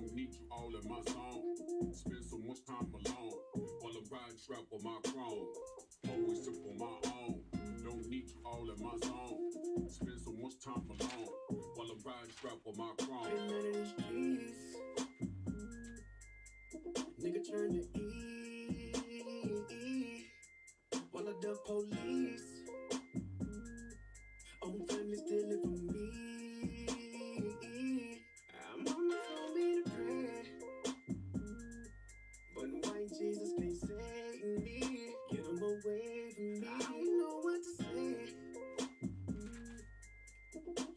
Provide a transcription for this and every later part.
Don't need you all in my zone. Spend so much time alone while I'm riding trap with my chrome. Always sip on my own. Don't need you all in my zone. Spend so much time alone while I'm riding trap with my chrome. Been out of the streets, nigga turn to E while I duck police. Own family stealing from me. I'm on my phone being a prayer, but white Jesus can't save me. Get him away from me. I don't know what to say.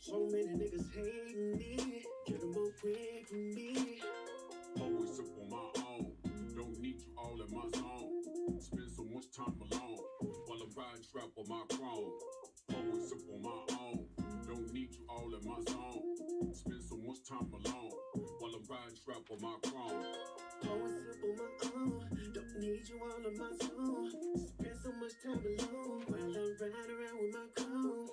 So many niggas hating me. Get him away from me. Always sip on my own. Don't need you all in my zone. Spend so much time alone while I'm riding trap with my chrome. Always sip on my own. Don't need you all in my zone. Spend so much time alone while I'm riding trap with my chrome. Always sip on my own. Don't need you all in my zone. Spend so much time alone while I'm riding around with my chrome.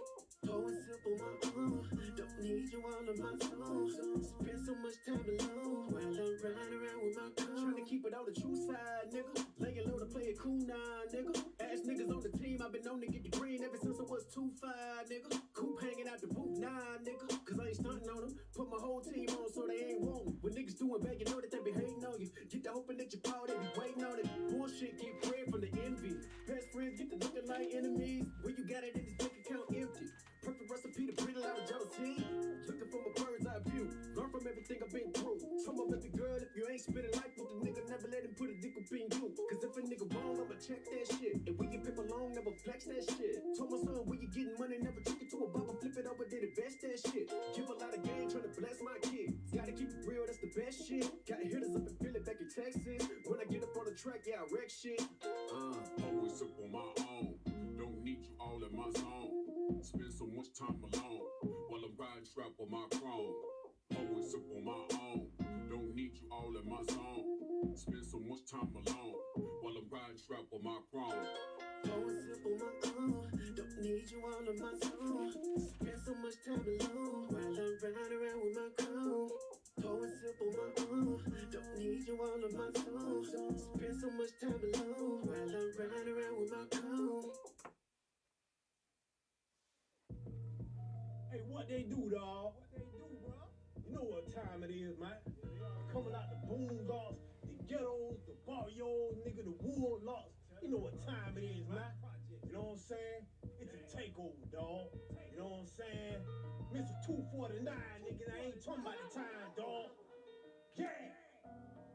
Always sip on my own. Don't need you all in my zone. Spend so much time alone while I'm riding around with my chrome. Trying to keep it on the true side, nigga. Laying low to play it cool now, nigga. Ass niggas on the team, I've been known to get the green ever since I was 2-5, nigga. Coop hanging out the booth, nah, nigga. Cause I ain't stunting on them. Put my whole team on so they ain't want me. When niggas doing bad, you know that they be hating on you. Get the hoping that you fall, they be waiting on it. Bullshit, get bread from the envy. Best friends get to looking like enemies. When you got it in this bank account empty. Perfect recipe to bring a lot of jealousy. Looking from a bird's eye view. Learn from everything I've been through. Tell my baby girl, if you ain't spending life with the nigga, never let him put a dick up in you. Cause if a nigga wrong, I'ma check that shit. And when you paper long, never flex that shit. Told my son, when you getting money, never trick it to a bubble, flip it over, then invest that shit. Give a lot of game, trying to bless my kids. Gotta keep it real, that's the best shit. Got hitters up and feel it back in Texas. When I get up on the track, yeah, I wreck shit. Always sip on my own. Don't need you all in my zone. Spend so much time alone while I'm riding trap with my chrome. Always sip on my own. Don't need you all in my zone. Spend so much time alone while I'm riding trap with my chrome. Always sip on my own. Don't need you all in my zone. Spend so much time alone while I'm riding around with my chrome. Always sip on my own. Don't need you all in my zone. Spend so much time alone while I'm riding around with my chrome. Hey, what they do, dawg? What they do, bro? You know what time it is, man. Coming out the boondocks, the ghettos, the barrios, nigga, the woodlocks. You know what time it is, man. You know what I'm saying? It's a takeover, dawg. You know what I'm saying? Mr. 249, nigga, I ain't talking about the time, dawg. Yeah!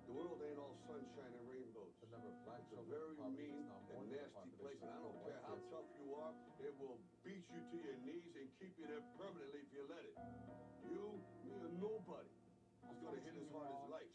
The world ain't all sunshine and rainbows. It's a very mean and nasty place, and I don't care how tough you are, it will beat you to your knees and keep you there permanently if you let it. You, me, or nobody is going to hit as hard as life.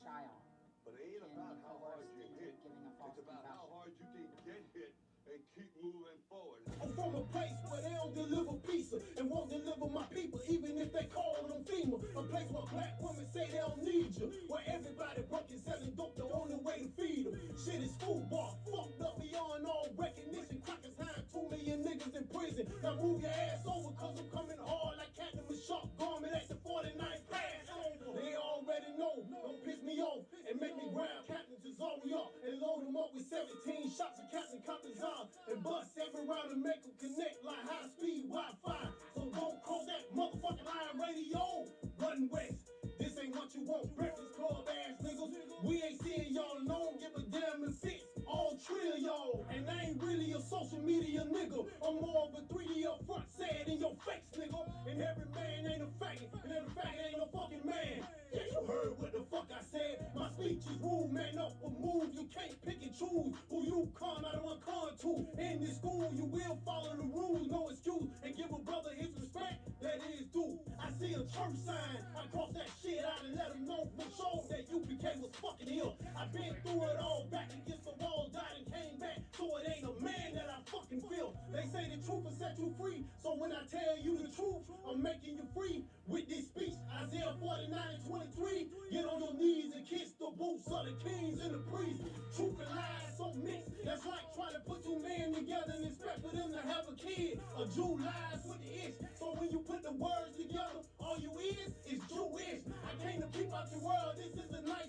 But it ain't about how hard you hit. It's about how hard you can get hit and keep moving forward. I'm from a place where they don't deliver pizza and won't deliver my people, even if they call them FEMA. A place where black women say they don't need you, where everybody broke and selling dope, the only way to feed them. Shit is football, fucked up beyond all recognition. Crackers hiding 2 million niggas in prison. Now move your ass over, cause I'm coming hard like Captain with sharp garment at the 49th pass over. They already know, don't piss me off and make me grab Captain Cesario and load them up with 17 shots of Captain Captain and bust every round and make them connect like high-speed Wi-Fi. So don't cross that motherfucking line radio. Run west. This ain't what you want. Breakfast club ass niggas. We ain't seeing y'all and don't give a damn if it's all three of y'all. And I ain't really a social media nigga. I'm more of a 3D up front, say it in your face, nigga. And every man ain't a faggot, and every faggot ain't no fucking man. Yeah, you heard what the fuck I said. My speech is rude, man up or move. You can't pick and choose who you con out of one con to. In this school, you will follow the rules, no excuse. And give a brother his respect, that is due. I see a church sign, I cross that shit out and let him know for sure that UPK was fucking here. I've been through it all, back against the wall, died and came back. So it ain't a man that I fucking feel. They say the truth will set you free. So when I tell you the truth, I'm making you free. With this speech, Isaiah 49:23. Get on your knees and kiss the boots of the kings and the priests. Truth and lies so mixed. That's like trying to put 2 men together and expect for them to have a kid. A Jew lies with the ish. So when you put the words together, all you is Jewish. I came to keep out the world. This is a nice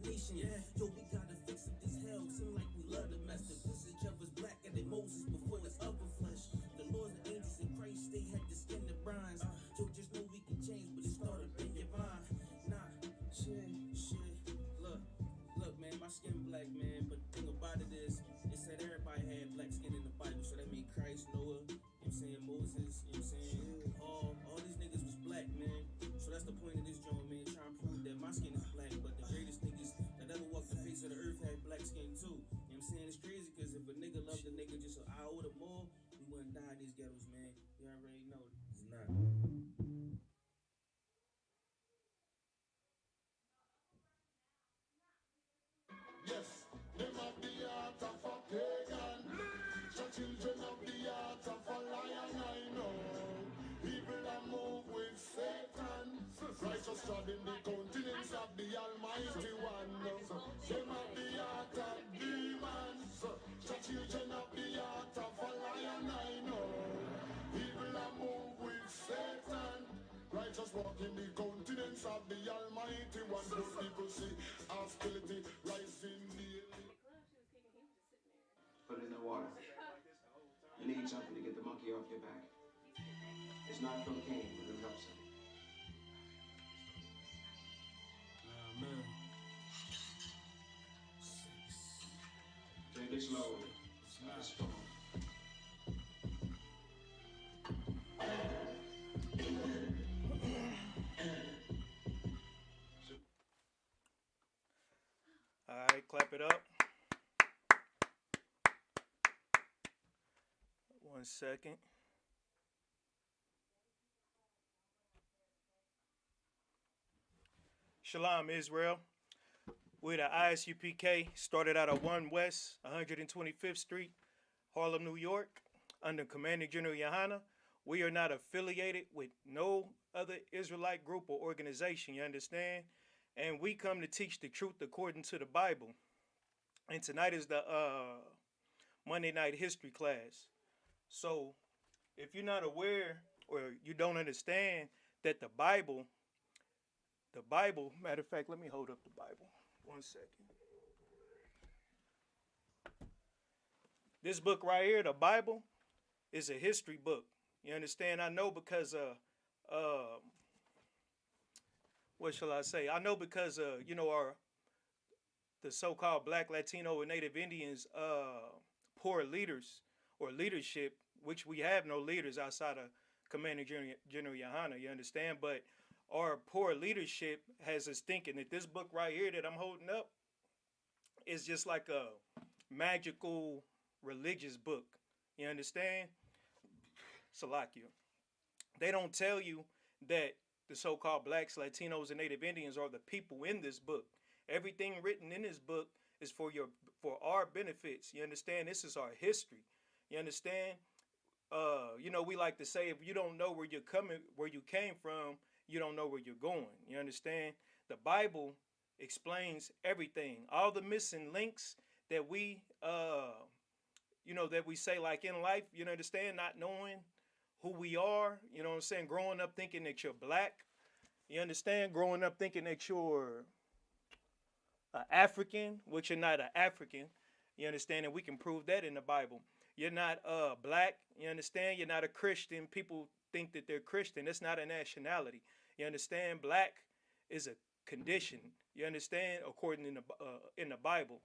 Phoenician. Yo, we gotta fix up this hell. Seem like we love to mess. The visage of us blacker than Moses before the upper flesh. The Lord and angels in Christ, they had the skin of bronze. Yo, just know we can change, but it started in your mind. Nah, shit. Look, man, my skin black, man. But the thing about it is, it said everybody had black skin in the Bible. So that means Christ, Noah, you know what I'm saying, Moses, you know what I'm saying? All these niggas was black, man. So that's the point of this joint, man. Trying to prove that my skin is black, but the greatest niggas that ever walked the face of the earth had black skin too. You know what I'm saying? It's crazy because if a nigga loved a nigga just an iota more, we wouldn't die in these ghettos, man. You already know. It's not. Yes, them of the heart of a pagan, the children of the heart of a lion, I know. People that move with Satan, righteous treading the countenance of the Almighty One. Them of the heart of demons, the children of the heart of a lion, I know. People that move with Satan, righteous walk in the countenance of the Almighty One. Those people see hostility rising daily. Put it in the water. You need something to get the monkey off your back. It's not cocaine, but it helps him. Nah, man. Take it slowly. It's not. It's strong. All right, clap it up. 1 second. Shalom, Israel. We're the ISUPK, started out at 1 West, 125th Street, Harlem, New York, under Commanding General Yohana. We are not affiliated with no other Israelite group or organization, you understand? And we come to teach the truth according to the Bible. And tonight is the Monday night history class. So if you're not aware or you don't understand that the Bible, matter of fact, let me hold up the Bible. 1 second. This book right here, the Bible, is a history book. You understand? I know because what shall I say? I know because you know, the so-called Black, Latino, and Native Indians poor leaders or leadership, which we have no leaders outside of Commander General Yohana, you understand? But our poor leadership has us thinking that this book right here that I'm holding up is just like a magical religious book. You understand? Salakia. They don't tell you that the so-called blacks, Latinos, and Native Indians are the people in this book. Everything written in this book is for our benefits. You understand? This is our history. You understand? You know, we like to say, if you don't know where you came from, you don't know where you're going. You understand? The Bible explains everything. All the missing links that we, you know, that we say like in life, you understand, not knowing who we are, you know what I'm saying? Growing up thinking that you're black, you understand? Growing up thinking that you're African, which you're not an African, you understand? And we can prove that in the Bible. You're not black, you understand? You're not a Christian. People think that they're Christian. That's not a nationality. You understand? Black is a condition. You understand? According in the Bible.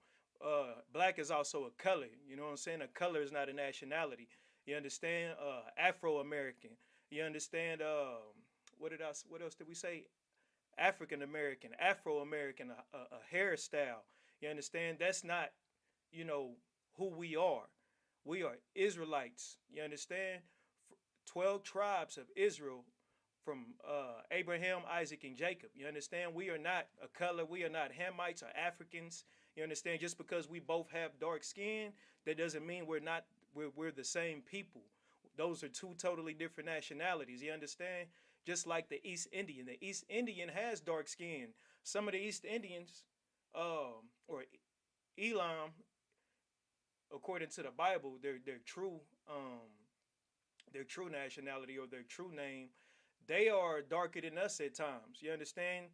Black is also a color. You know what I'm saying? A color is not a nationality. You understand? Afro-American. You understand? What else did we say? African American, Afro-American, a hairstyle. You understand? That's not, you know, who we are. We are Israelites. You understand? 12 tribes of Israel from Abraham, Isaac, and Jacob. You understand? We are not a color. We are not Hamites or Africans. You understand? Just because we both have dark skin, that doesn't mean we're the same people. Those are two totally different nationalities. You understand? Just like the East Indian. The East Indian has dark skin. Some of the East Indians, or Elam, according to the Bible, their true nationality or their true name, they are darker than us at times. You understand?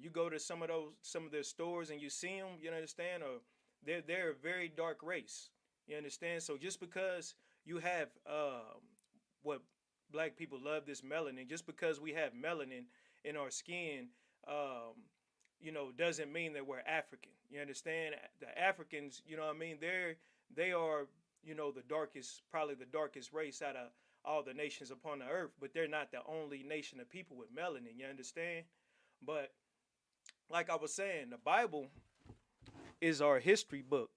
You go to some of their stores and you see them. You understand? Or they're a very dark race. You understand? So just because you have what black people love this melanin, just because we have melanin in our skin, um, doesn't mean that we're African. You understand? The Africans, you know what I mean? They are, the darkest, probably the darkest race out of all the nations upon the earth, but they're not the only nation of people with melanin. You understand? But like I was saying, the Bible is our history book.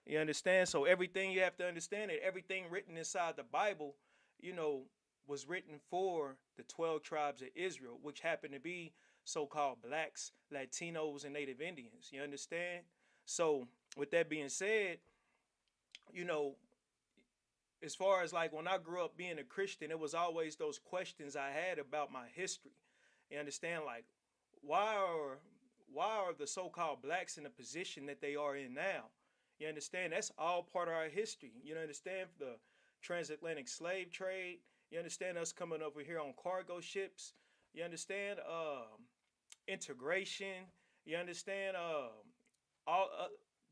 You understand? So everything you have to understand that everything written inside the Bible, you know, was written for the 12 tribes of Israel, which happen to be so-called blacks, Latinos, and Native Indians. You understand? So with that being said, you know, as far as like when I grew up being a Christian, it was always those questions I had about my history. You understand? Like, why are why are the so-called blacks in the position that they are in now? You understand? That's all part of our history. You understand the transatlantic slave trade. You understand us coming over here on cargo ships. You understand integration. You understand all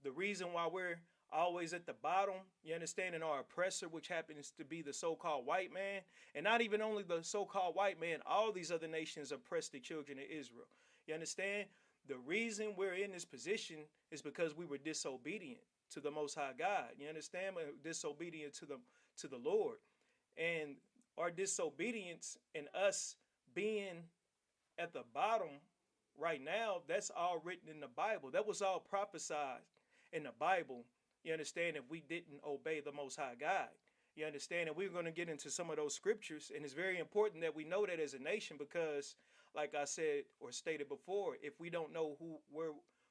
the reason why we're always at the bottom. You understand, in our oppressor, which happens to be the so-called white man, and not even only the so-called white man. All these other nations oppress the children of Israel. You understand? The reason we're in this position is because we were disobedient to the Most High God. You understand? We're disobedient to the Lord, and our disobedience and us being at the bottom right now, that's all written in the Bible. That was all prophesied in the Bible. You understand? If we didn't obey the Most High God. You understand? And we're going to get into some of those scriptures. And it's very important that we know that as a nation, because like I said or stated before, if we don't know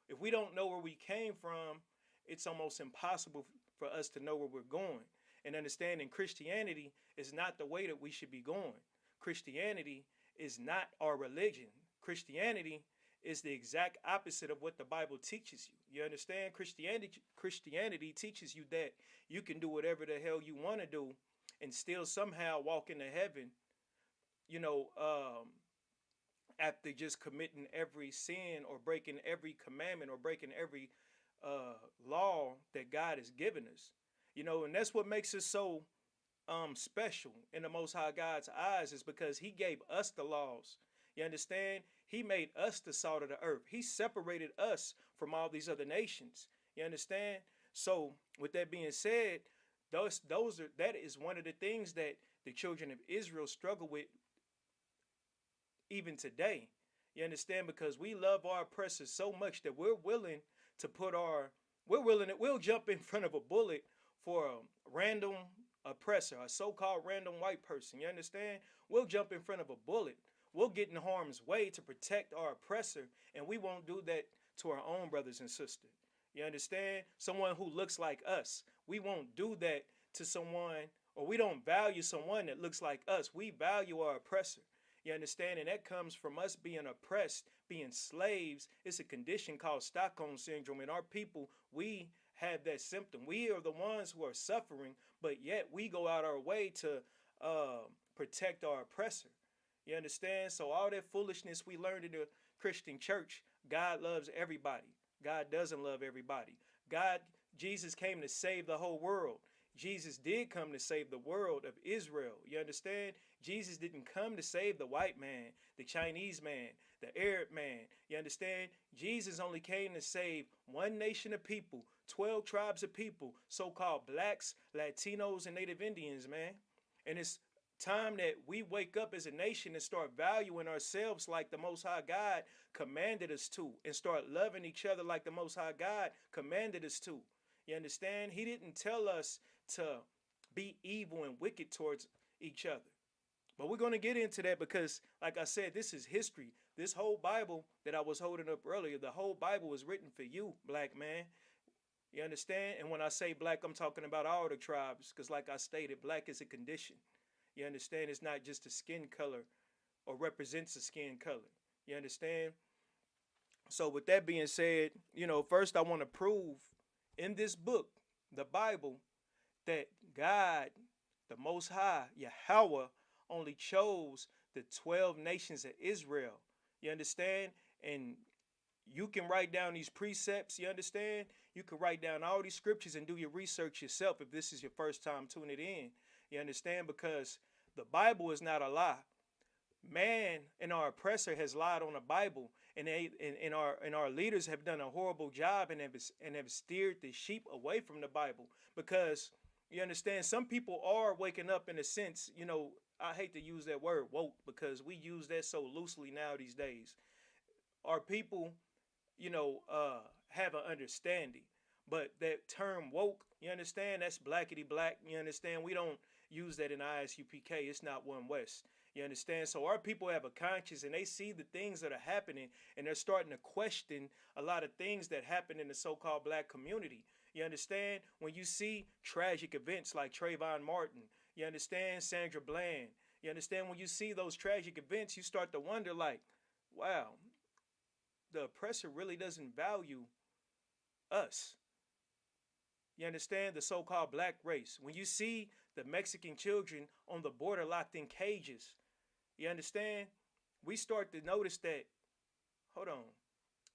if we don't know where we came from, it's almost impossible for us to know where we're going. And understanding Christianity is not the way that we should be going. Christianity is not our religion. Christianity is the exact opposite of what the Bible teaches you. You understand? Christianity teaches you that you can do whatever the hell you want to do and still somehow walk into heaven, you know, after just committing every sin or breaking every commandment or breaking every law that God has given us. And that's what makes us so special in the Most High God's eyes, is because He gave us the laws. You understand? He made us the salt of the earth. He separated us from all these other nations. You understand? So, with that being said, that is one of the things that the children of Israel struggle with even today. You understand? Because we love our oppressors so much that we'll jump in front of a bullet for a random oppressor, a so-called random white person. You understand? We'll jump in front of a bullet. We'll get in harm's way to protect our oppressor, and we won't do that to our own brothers and sisters. You understand? Someone who looks like us. We won't do that to someone, or we don't value someone that looks like us. We value our oppressor. You understand? And that comes from us being oppressed, being slaves. It's a condition called Stockholm Syndrome. And our people, we have that symptom. We are the ones who are suffering, but yet we go out our way to protect our oppressor. You understand? So all that foolishness we learned in the Christian church, God loves everybody. God doesn't love everybody. Jesus came to save the whole world. Jesus did come to save the world of Israel. You understand? Jesus didn't come to save the white man, the Chinese man, the Arab man. You understand? Jesus only came to save one nation of people, 12 tribes of people, so-called blacks, Latinos, and Native Indians, man. And it's time that we wake up as a nation and start valuing ourselves like the Most High God commanded us to, and start loving each other like the Most High God commanded us to. You understand? He didn't tell us to be evil and wicked towards each other. But we're going to get into that because, like I said, this is history. This whole Bible that I was holding up earlier, the whole Bible was written for you, black man. You understand? And when I say black, I'm talking about all the tribes, because like I stated, black is a condition. You understand? It's not just a skin color or represents a skin color. You understand? So with that being said, first I want to prove in this book, the Bible, that God, the Most High, Yahweh, only chose the 12 nations of Israel. You understand? And you can write down these precepts, you understand? You can write down all these scriptures and do your research yourself if this is your first time tuning it in. You understand? Because the Bible is not a lie. Man and our oppressor has lied on the Bible, and our leaders have done a horrible job and have steered the sheep away from the Bible. Because you understand, some people are waking up in a sense. I hate to use that word woke because we use that so loosely now these days. Our people, have an understanding. But that term woke, you understand, that's blackety black. You understand, we don't use that in ISUPK. It's not One West. You understand? So our people have a conscience and they see the things that are happening and they're starting to question a lot of things that happen in the so-called black community. You understand? When you see tragic events like Trayvon Martin, you understand, Sandra Bland, you understand, when you see those tragic events, you start to wonder like, wow, the oppressor really doesn't value us. You understand? The so-called black race. When you see the Mexican children on the border locked in cages, you understand? We start to notice that, hold on,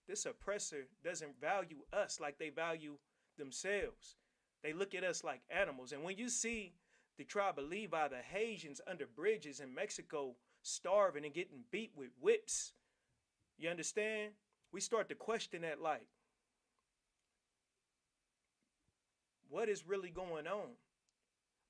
this oppressor doesn't value us like they value themselves. They look at us like animals. And when you see the tribe of Levi, the Haitians under bridges in Mexico, starving and getting beat with whips, you understand? We start to question that like, what is really going on?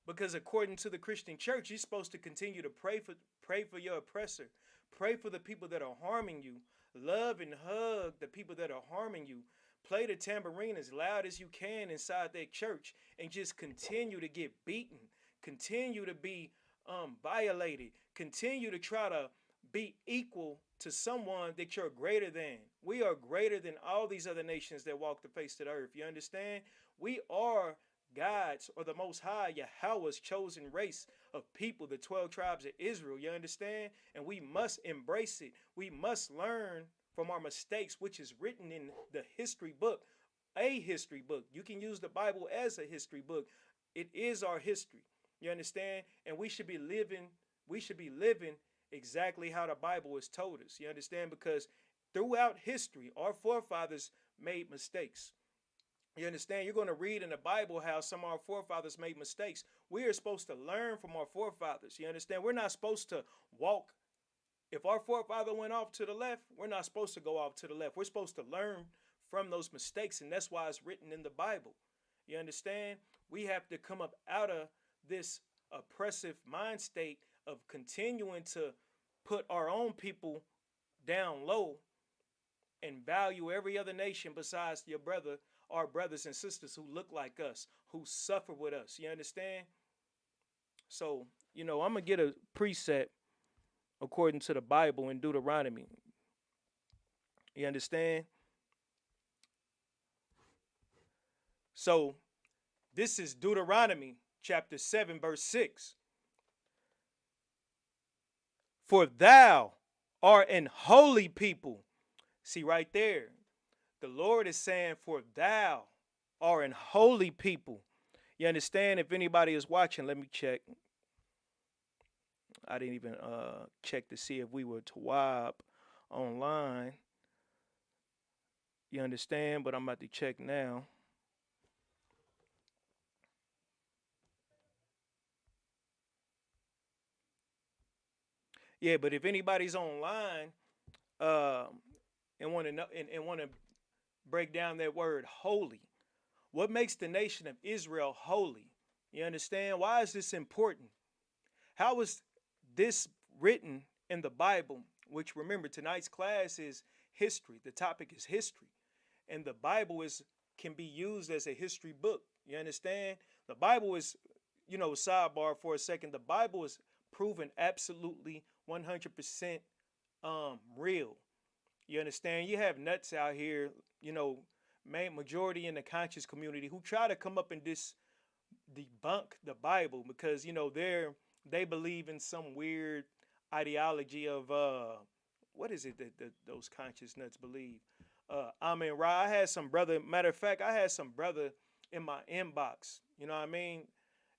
Because according to the Christian church, you're supposed to continue to pray for your oppressor. Pray for the people that are harming you. Love and hug the people that are harming you. Play the tambourine as loud as you can inside that church and just continue to get beaten. Continue to be violated. Continue to try to be equal to someone that you're greater than. We are greater than all these other nations that walk the face of the earth. You understand? We are God's, or the Most High, Yahweh's chosen race of people, the 12 tribes of Israel. You understand? And we must embrace it. We must learn from our mistakes, which is written in the history book, a history book. You can use the Bible as a history book. It is our history. You understand? And we should be living exactly how the Bible has told us. You understand? Because throughout history, our forefathers made mistakes. You understand? You're going to read in the Bible how some of our forefathers made mistakes. We are supposed to learn from our forefathers. You understand? We're not supposed to walk. If our forefather went off to the left, we're not supposed to go off to the left. We're supposed to learn from those mistakes, and that's why it's written in the Bible. You understand? We have to come up out of this oppressive mind state of continuing to put our own people down low and value every other nation besides our brothers and sisters who look like us, who suffer with us. You understand? So, I'm going to get a precept according to the Bible in Deuteronomy. You understand? So, this is Deuteronomy chapter 7, verse 6. For thou art an holy people. See right there. The Lord is saying, for thou art an holy people. You understand? If anybody is watching, let me check. I didn't even check to see if we were Tawab online. You understand? But I'm about to check now. Yeah, but if anybody's online and want to know and want to break down that word holy, what makes the nation of Israel holy? You understand? Why is this important? How is this written in the Bible? Which, remember, tonight's class is history. The topic is history. And the Bible can be used as a history book. You understand? The Bible is, sidebar for a second, the Bible is proven absolutely 100% real. You understand? You have nuts out here, main majority in the conscious community who try to come up and debunk the Bible because, they believe in some weird ideology of what is it that those conscious nuts believe? Amen Ra. I had some brother, matter of fact, I had some brother in my inbox, you know what I mean?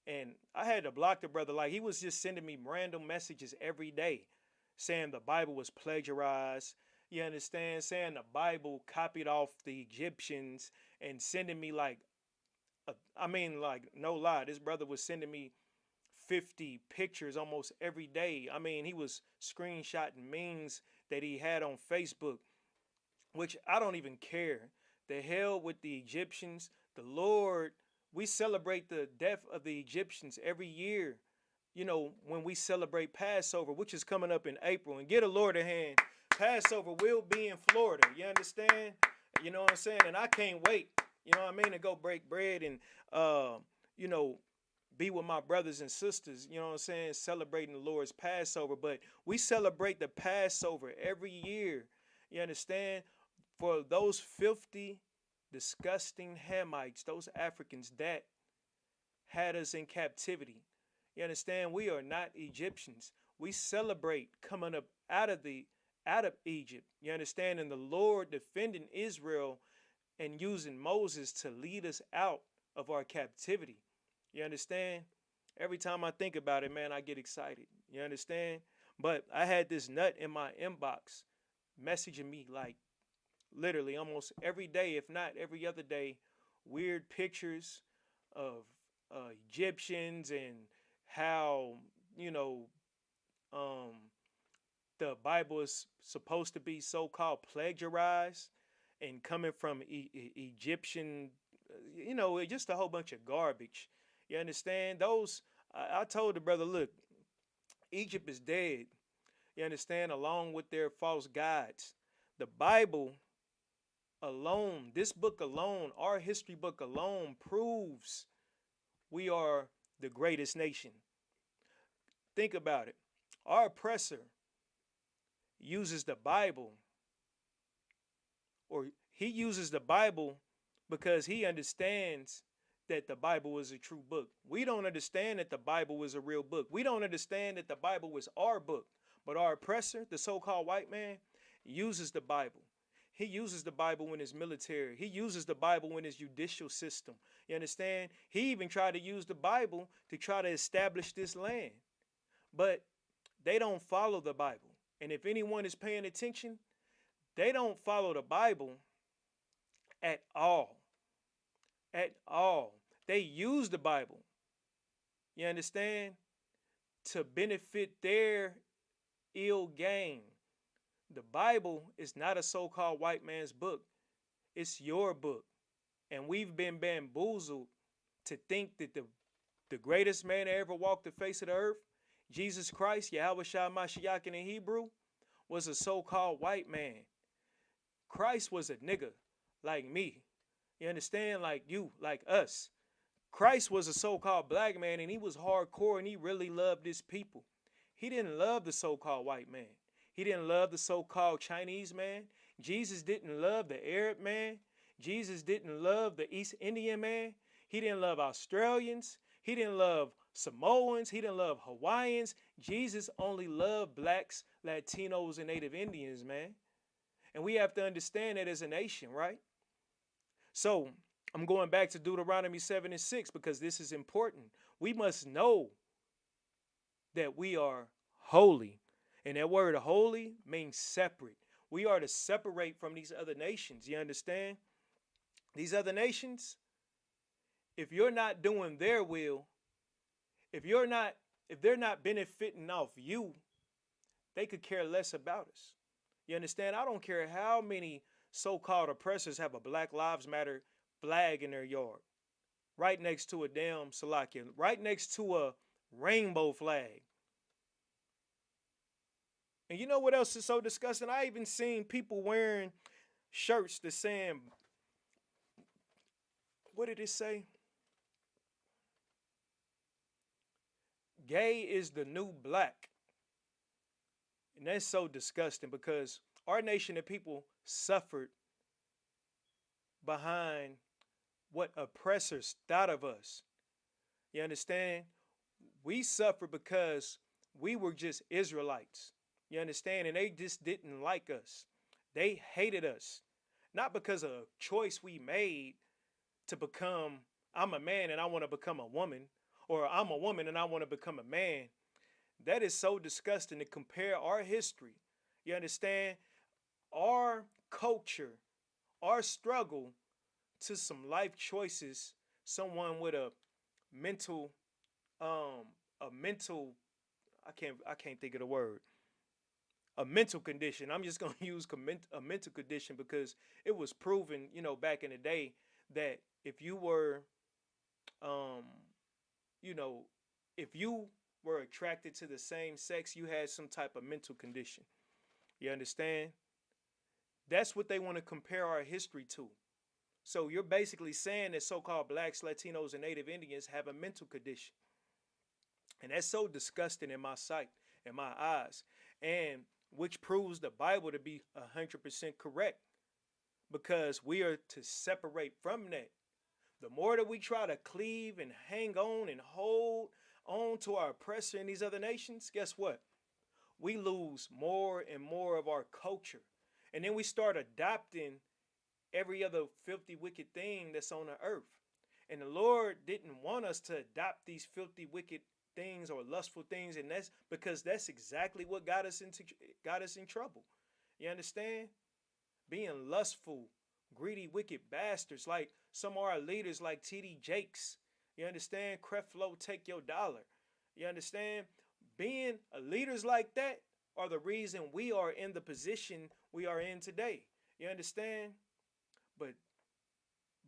And I had to block the brother. Like, he was just sending me random messages every day saying the Bible was plagiarized. You understand? Saying the Bible copied off the Egyptians and sending me like, I mean, like, no lie, this brother was sending me 50 pictures almost every day. I mean, he was screenshotting memes that he had on Facebook, which I don't even care. The hell with the Egyptians. The Lord, we celebrate the death of the Egyptians every year. You know, when we celebrate Passover, which is coming up in April, and get a Lord a hand. Passover will be in Florida. You understand? You know what I'm saying? And I can't wait. You know what I mean? To go break bread and, you know, be with my brothers and sisters, you know what I'm saying, celebrating the Lord's Passover. But we celebrate the Passover every year. You understand? For those filthy, disgusting Hamites, those Africans that had us in captivity. You understand? We are not Egyptians. We celebrate coming up out of Egypt. You understand? And the Lord defending Israel and using Moses to lead us out of our captivity. You understand? Every time I think about it, man, I get excited. You understand? But I had this nut in my inbox messaging me like literally almost every day, if not every other day, weird pictures of Egyptians and how, you know, um, the Bible is supposed to be so-called plagiarized and coming from Egyptian, you know, just a whole bunch of garbage. You understand? I told the brother, look, Egypt is dead. You understand? Along with their false gods. The Bible alone, this book alone, our history book alone proves we are the greatest nation. Think about it. Our oppressor uses the Bible, or he uses the Bible because he understands that the Bible is a true book. We don't understand that the Bible is a real book. We don't understand that the Bible is our book. But our oppressor, the so-called white man, uses the Bible. He uses the Bible in his military. He uses the Bible in his judicial system. You understand? He even tried to use the Bible to try to establish this land. But they don't follow the Bible. And if anyone is paying attention, they don't follow the Bible at all. At all. They use the Bible, you understand, to benefit their ill gain. The Bible is not a so-called white man's book. It's your book. And we've been bamboozled to think that the greatest man that ever walked the face of the earth, Jesus Christ, Yahweh Shah Mashiach in Hebrew, was a so-called white man. Christ was a nigga like me. You understand? Like you, like us. Christ was a so-called black man, and he was hardcore, and he really loved his people. He didn't love the so-called white man. He didn't love the so-called Chinese man. Jesus didn't love the Arab man. Jesus didn't love the East Indian man. He didn't love Australians. He didn't love Samoans. He didn't love Hawaiians. Jesus only loved blacks, Latinos, and Native Indians, man. And we have to understand that as a nation, right? So I'm going back to Deuteronomy 7:6 because this is important. We must know that we are holy. And that word holy means separate. We are to separate from these other nations. You understand? These other nations, if you're not doing their will, if they're not benefiting off you, they could care less about us. You understand? I don't care how many so-called oppressors have a Black Lives Matter flag in their yard, right next to a damn Salakia, right next to a rainbow flag. And you know what else is so disgusting? I even seen people wearing shirts that saying, what did it say? Gay is the new black. And that's so disgusting because our nation of people suffered behind what oppressors thought of us. You understand? We suffered because we were just Israelites. You understand? And they just didn't like us. They hated us. Not because of a choice we made to become, I'm a man and I want to become a woman, or I'm a woman and I want to become a man. That is so disgusting to compare our history. You understand? our culture, our struggle to some life choices, someone with mental, a mental, I can't think of the word, a mental condition. I'm just gonna use a mental condition because it was proven, back in the day that if you were, um, you know, if you were attracted to the same sex, you had some type of mental condition. You understand? That's what they want to compare our history to. So you're basically saying that so-called blacks, Latinos, and Native Indians have a mental condition. And that's so disgusting in my sight, in my eyes. And which proves the Bible to be 100% correct because we are to separate from that. The more that we try to cleave and hang on and hold on to our oppressor in these other nations, guess what? We lose more and more of our culture. And then we start adopting every other filthy, wicked thing that's on the earth. And the Lord didn't want us to adopt these filthy, wicked things or lustful things, and that's because that's exactly what got us in trouble. You understand? Being lustful, greedy, wicked bastards like some of our leaders, like T.D. Jakes. You understand? Creflo, take your dollar. You understand? Being leaders like that are the reason we are in the position we are in today. You understand? But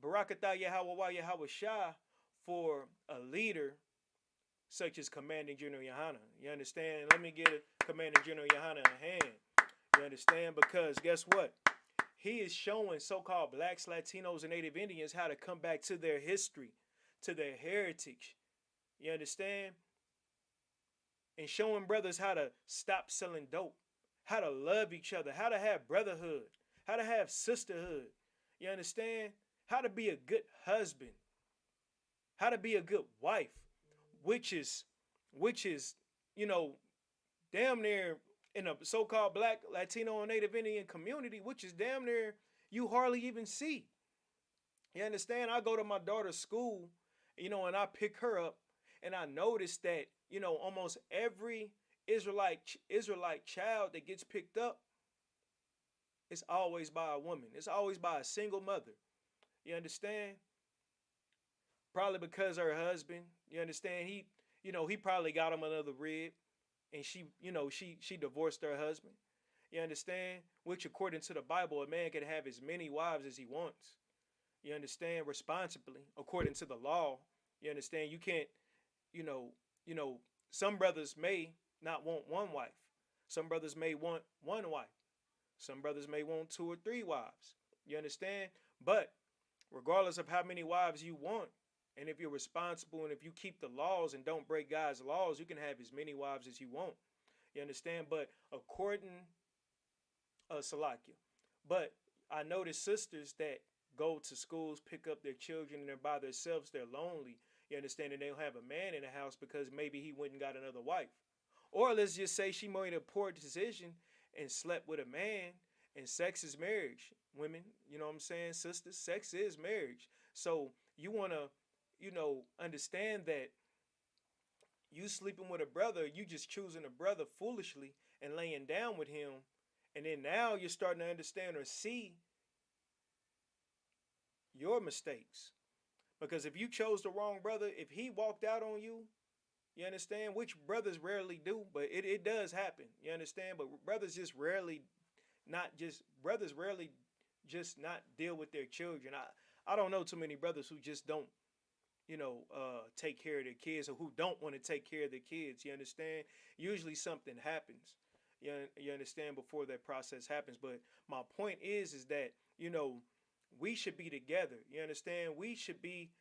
Barakatah Yahweh Yahweh Shah for a leader such as Commanding General Yohana. You understand? Let me get Commanding General Yohana a hand. You understand? Because guess what? He is showing so-called blacks, Latinos, and Native Indians how to come back to their history, to their heritage. You understand? And showing brothers how to stop selling dope, how to love each other, how to have brotherhood, how to have sisterhood. You understand? How to be a good husband, how to be a good wife, which is, which is, you know, damn near in a so-called black, Latino, and Native Indian community, which is damn near you hardly even see. You understand? I go to my daughter's school, and I pick her up, and I notice that, almost every Israelite child that gets picked up is always by a woman. It's always by a single mother. You understand? Probably because her husband, you understand, he probably got him another rib, and she divorced her husband. You understand? Which according to the Bible, a man can have as many wives as he wants. You understand? Responsibly, according to the law. You understand? You can't, you know, some brothers may not want one wife. Some brothers may want one wife. Some brothers may want 2 or 3 wives. You understand? But regardless of how many wives you want, and if you're responsible and if you keep the laws and don't break God's laws, you can have as many wives as you want. You understand? But according Salakia. But I notice sisters that go to schools, pick up their children, and they're by themselves, they're lonely. You understand? And they don't have a man in the house because maybe he went and got another wife. Or let's just say she made a poor decision and slept with a man, and sex is marriage. Women, you know what I'm saying? Sisters, sex is marriage. So you want to, understand that you sleeping with a brother, you just choosing a brother foolishly and laying down with him. And then now you're starting to understand or see your mistakes. Because if you chose the wrong brother, if he walked out on you, you understand? Which brothers rarely do, but it does happen. You understand? But brothers rarely just not deal with their children. I don't know too many brothers who just don't, take care of their kids or who don't want to take care of their kids. You understand? Usually something happens. You understand before that process happens. But my point is that, we should be together. You understand? We should be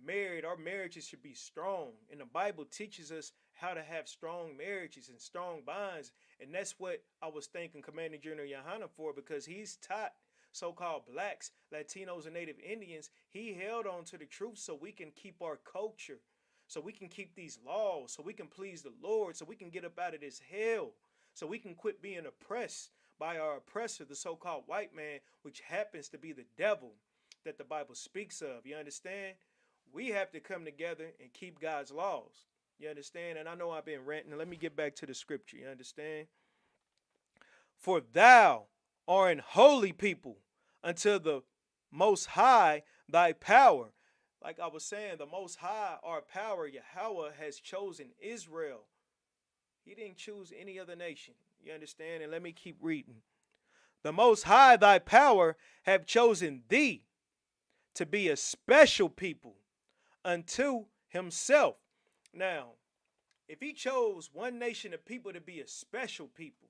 married. Our marriages should be strong. And the Bible teaches us how to have strong marriages and strong bonds. And that's what I was thanking Commander General Yohana for, because he's taught so-called blacks, Latinos, and Native Indians. He held on to the truth so we can keep our culture, so we can keep these laws, so we can please the Lord, so we can get up out of this hell, so we can quit being oppressed by our oppressor, the so-called white man, which happens to be the devil that the Bible speaks of. You understand? We have to come together and keep God's laws. You understand? And I know I've been ranting. Let me get back to the scripture. You understand? For thou are an holy people unto the Most High, thy power. Like I was saying, the Most High, our power, Yahweh, has chosen Israel. He didn't choose any other nation. You understand? And let me keep reading. The Most High, thy power, have chosen thee to be a special people unto himself. Now, if he chose one nation of people to be a special people,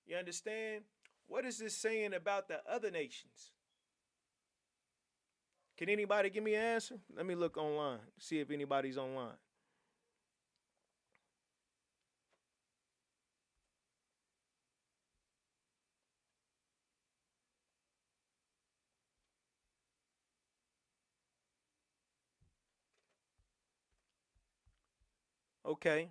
you understand? What is this saying about the other nations? Can anybody give me an answer? Let me look online, see if anybody's online. Okay.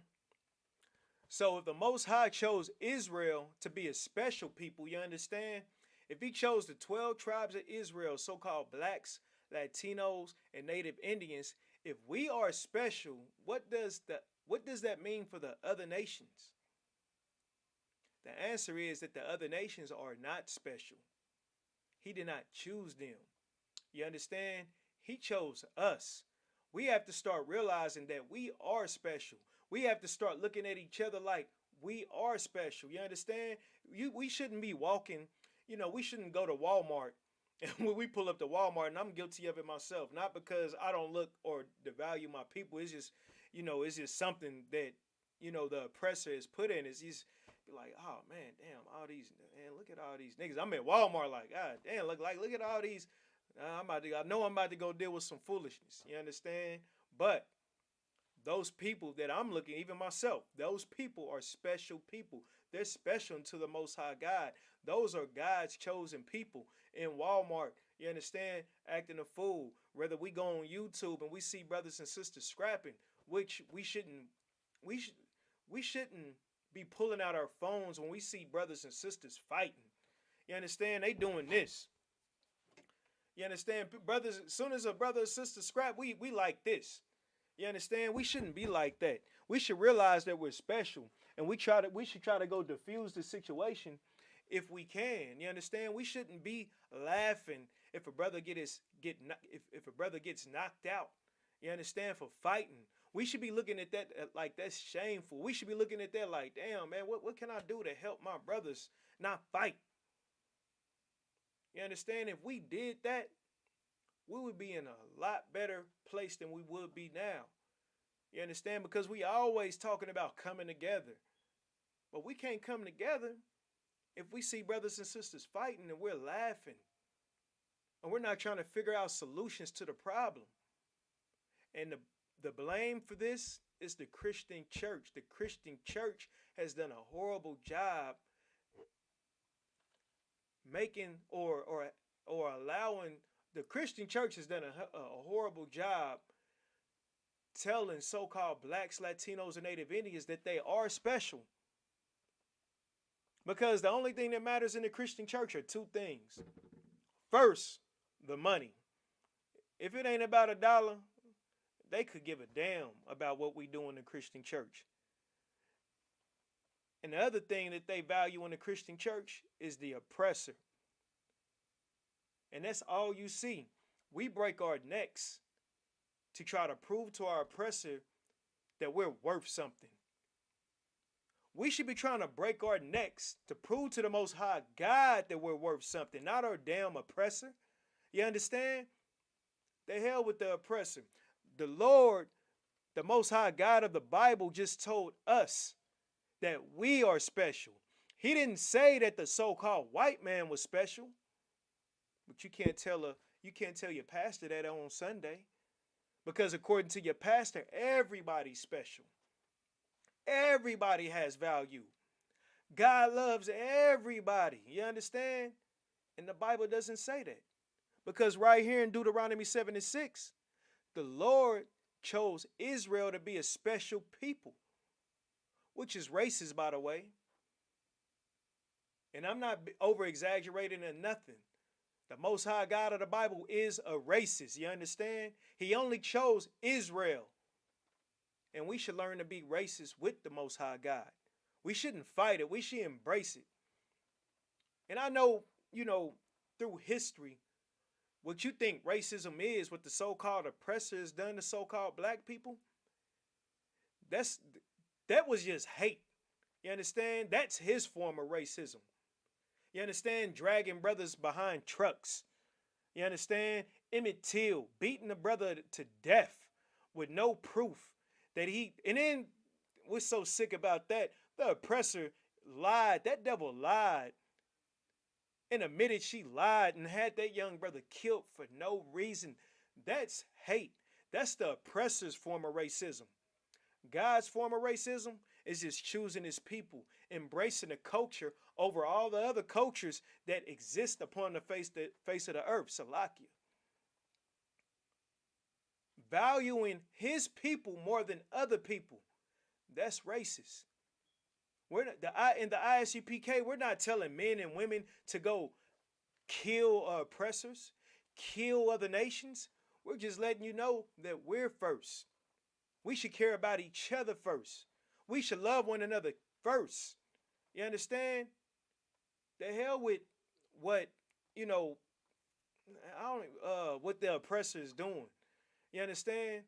So if the Most High chose Israel to be a special people, you understand? If he chose the 12 tribes of Israel, so-called blacks, Latinos, and Native Indians, if we are special, what does that mean for the other nations? The answer is that the other nations are not special. He did not choose them. You understand? He chose us. We have to start realizing that we are special. We have to start looking at each other like we are special. You understand? We shouldn't be walking, we shouldn't go to Walmart. And when we pull up to Walmart, and I'm guilty of it myself, not because I don't look or devalue my people. It's just, it's just something that, the oppressor has put in. It's just like, oh man, damn, all these, man, look at all these niggas. I'm at Walmart like, God damn, look at all these. I know I'm about to go deal with some foolishness. You understand? But those people that I'm looking, even myself, those people are special people. They're special to the Most High God. Those are God's chosen people. In Walmart, you understand, acting a fool. Whether we go on YouTube and we see brothers and sisters scrapping, which we should, we shouldn't be pulling out our phones when we see brothers and sisters fighting. You understand? They doing this. You understand? Brothers, as soon as a brother or sister scrap, we like this. You understand? We shouldn't be like that. We should realize that we're special, and we should try to go diffuse the situation if we can. You understand? We shouldn't be laughing if a brother if a brother gets knocked out. You understand? For fighting. We should be looking at that like that's shameful. We should be looking at that like, damn, man, what can I do to help my brothers not fight? You understand? If we did that, we would be in a lot better place than we would be now. You understand? Because we always talking about coming together. But we can't come together if we see brothers and sisters fighting and we're laughing. And we're not trying to figure out solutions to the problem. And the blame for this is the Christian church. The Christian church has done a horrible job making or allowing, the Christian church has done a horrible job telling so-called blacks, Latinos, and Native Indians that they are special. Because the only thing that matters in the Christian church are two things. First, the money. If it ain't about $1, they could give a damn about what we do in the Christian church. And the other thing that they value in the Christian church is the oppressor. And that's all you see. We break our necks to try to prove to our oppressor that we're worth something. We should be trying to break our necks to prove to the Most High God that we're worth something, not our damn oppressor. You understand? The hell with the oppressor. The Lord, the Most High God of the Bible, just told us that we are special. He didn't say that the so-called white man was special. But you can't tell your pastor that on Sunday. Because according to your pastor, everybody's special. Everybody has value. God loves everybody. You understand? And the Bible doesn't say that. Because right here in Deuteronomy 7:6, the Lord chose Israel to be a special people, which is racist, by the way. And I'm not over-exaggerating or nothing. The Most High God of the Bible is a racist. You understand? He only chose Israel. And we should learn to be racist with the Most High God. We shouldn't fight it. We should embrace it. And I know, through history, what you think racism is, what the so-called oppressor has done to so-called black people, that's that was just hate. You understand? That's his form of racism. You understand? Dragging brothers behind trucks. You understand? Emmett Till beating the brother to death with no proof that he. And then we're so sick about that. The oppressor lied. That devil lied and admitted she lied and had that young brother killed for no reason. That's hate. That's the oppressor's form of racism. God's form of racism is just choosing his people, embracing the culture over all the other cultures that exist upon the face of the earth. Salakia. Valuing his people more than other people. That's racist. We're not, in the ISUPK, we're not telling men and women to go kill oppressors, kill other nations. We're just letting you know that we're first. We should care about each other first. We should love one another first. You understand? The hell with what, I what the oppressor is doing. You understand?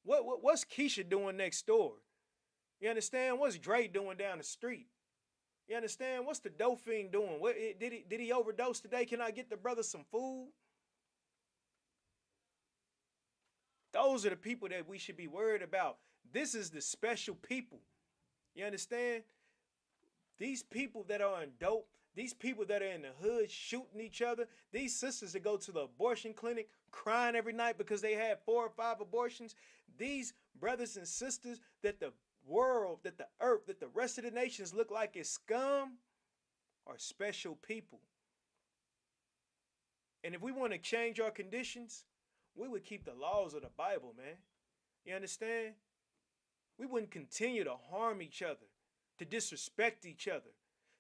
What's Keisha doing next door? You understand? What's Dre doing down the street? You understand? What's the Dolphin doing? Did he overdose today? Can I get the brother some food? Those are the people that we should be worried about. This is the special people. You understand? These people that are on dope, these people that are in the hood shooting each other, these sisters that go to the abortion clinic crying every night because they had 4 or 5 abortions, these brothers and sisters that the world, that the earth, that the rest of the nations look like it's scum are special people. And if we want to change our conditions, we would keep the laws of the Bible, man. You understand? We wouldn't continue to harm each other, to disrespect each other,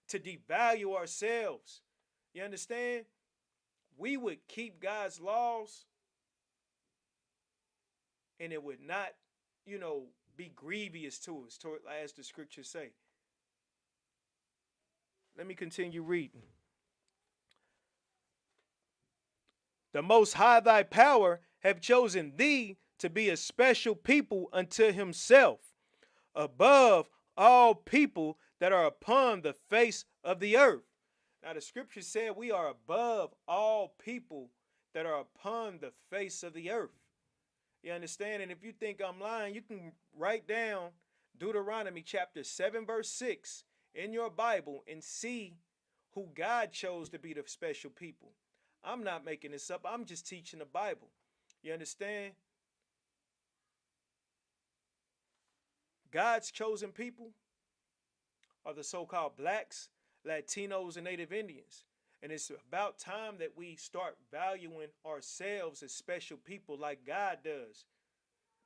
to devalue ourselves. You understand? We would keep God's laws and it would not, be grievous to us, as the scriptures say. Let me continue reading. The Most High thy power have chosen thee to be a special people unto himself, above all people that are upon the face of the earth. Now the scripture said we are above all people that are upon the face of the earth. You understand? And if you think I'm lying, you can write down Deuteronomy chapter 7 verse 6 in your Bible and see who God chose to be the special people. I'm not making this up. I'm just teaching the Bible. You understand? God's chosen people are the so-called blacks, Latinos, and Native Indians. And it's about time that we start valuing ourselves as special people like God does.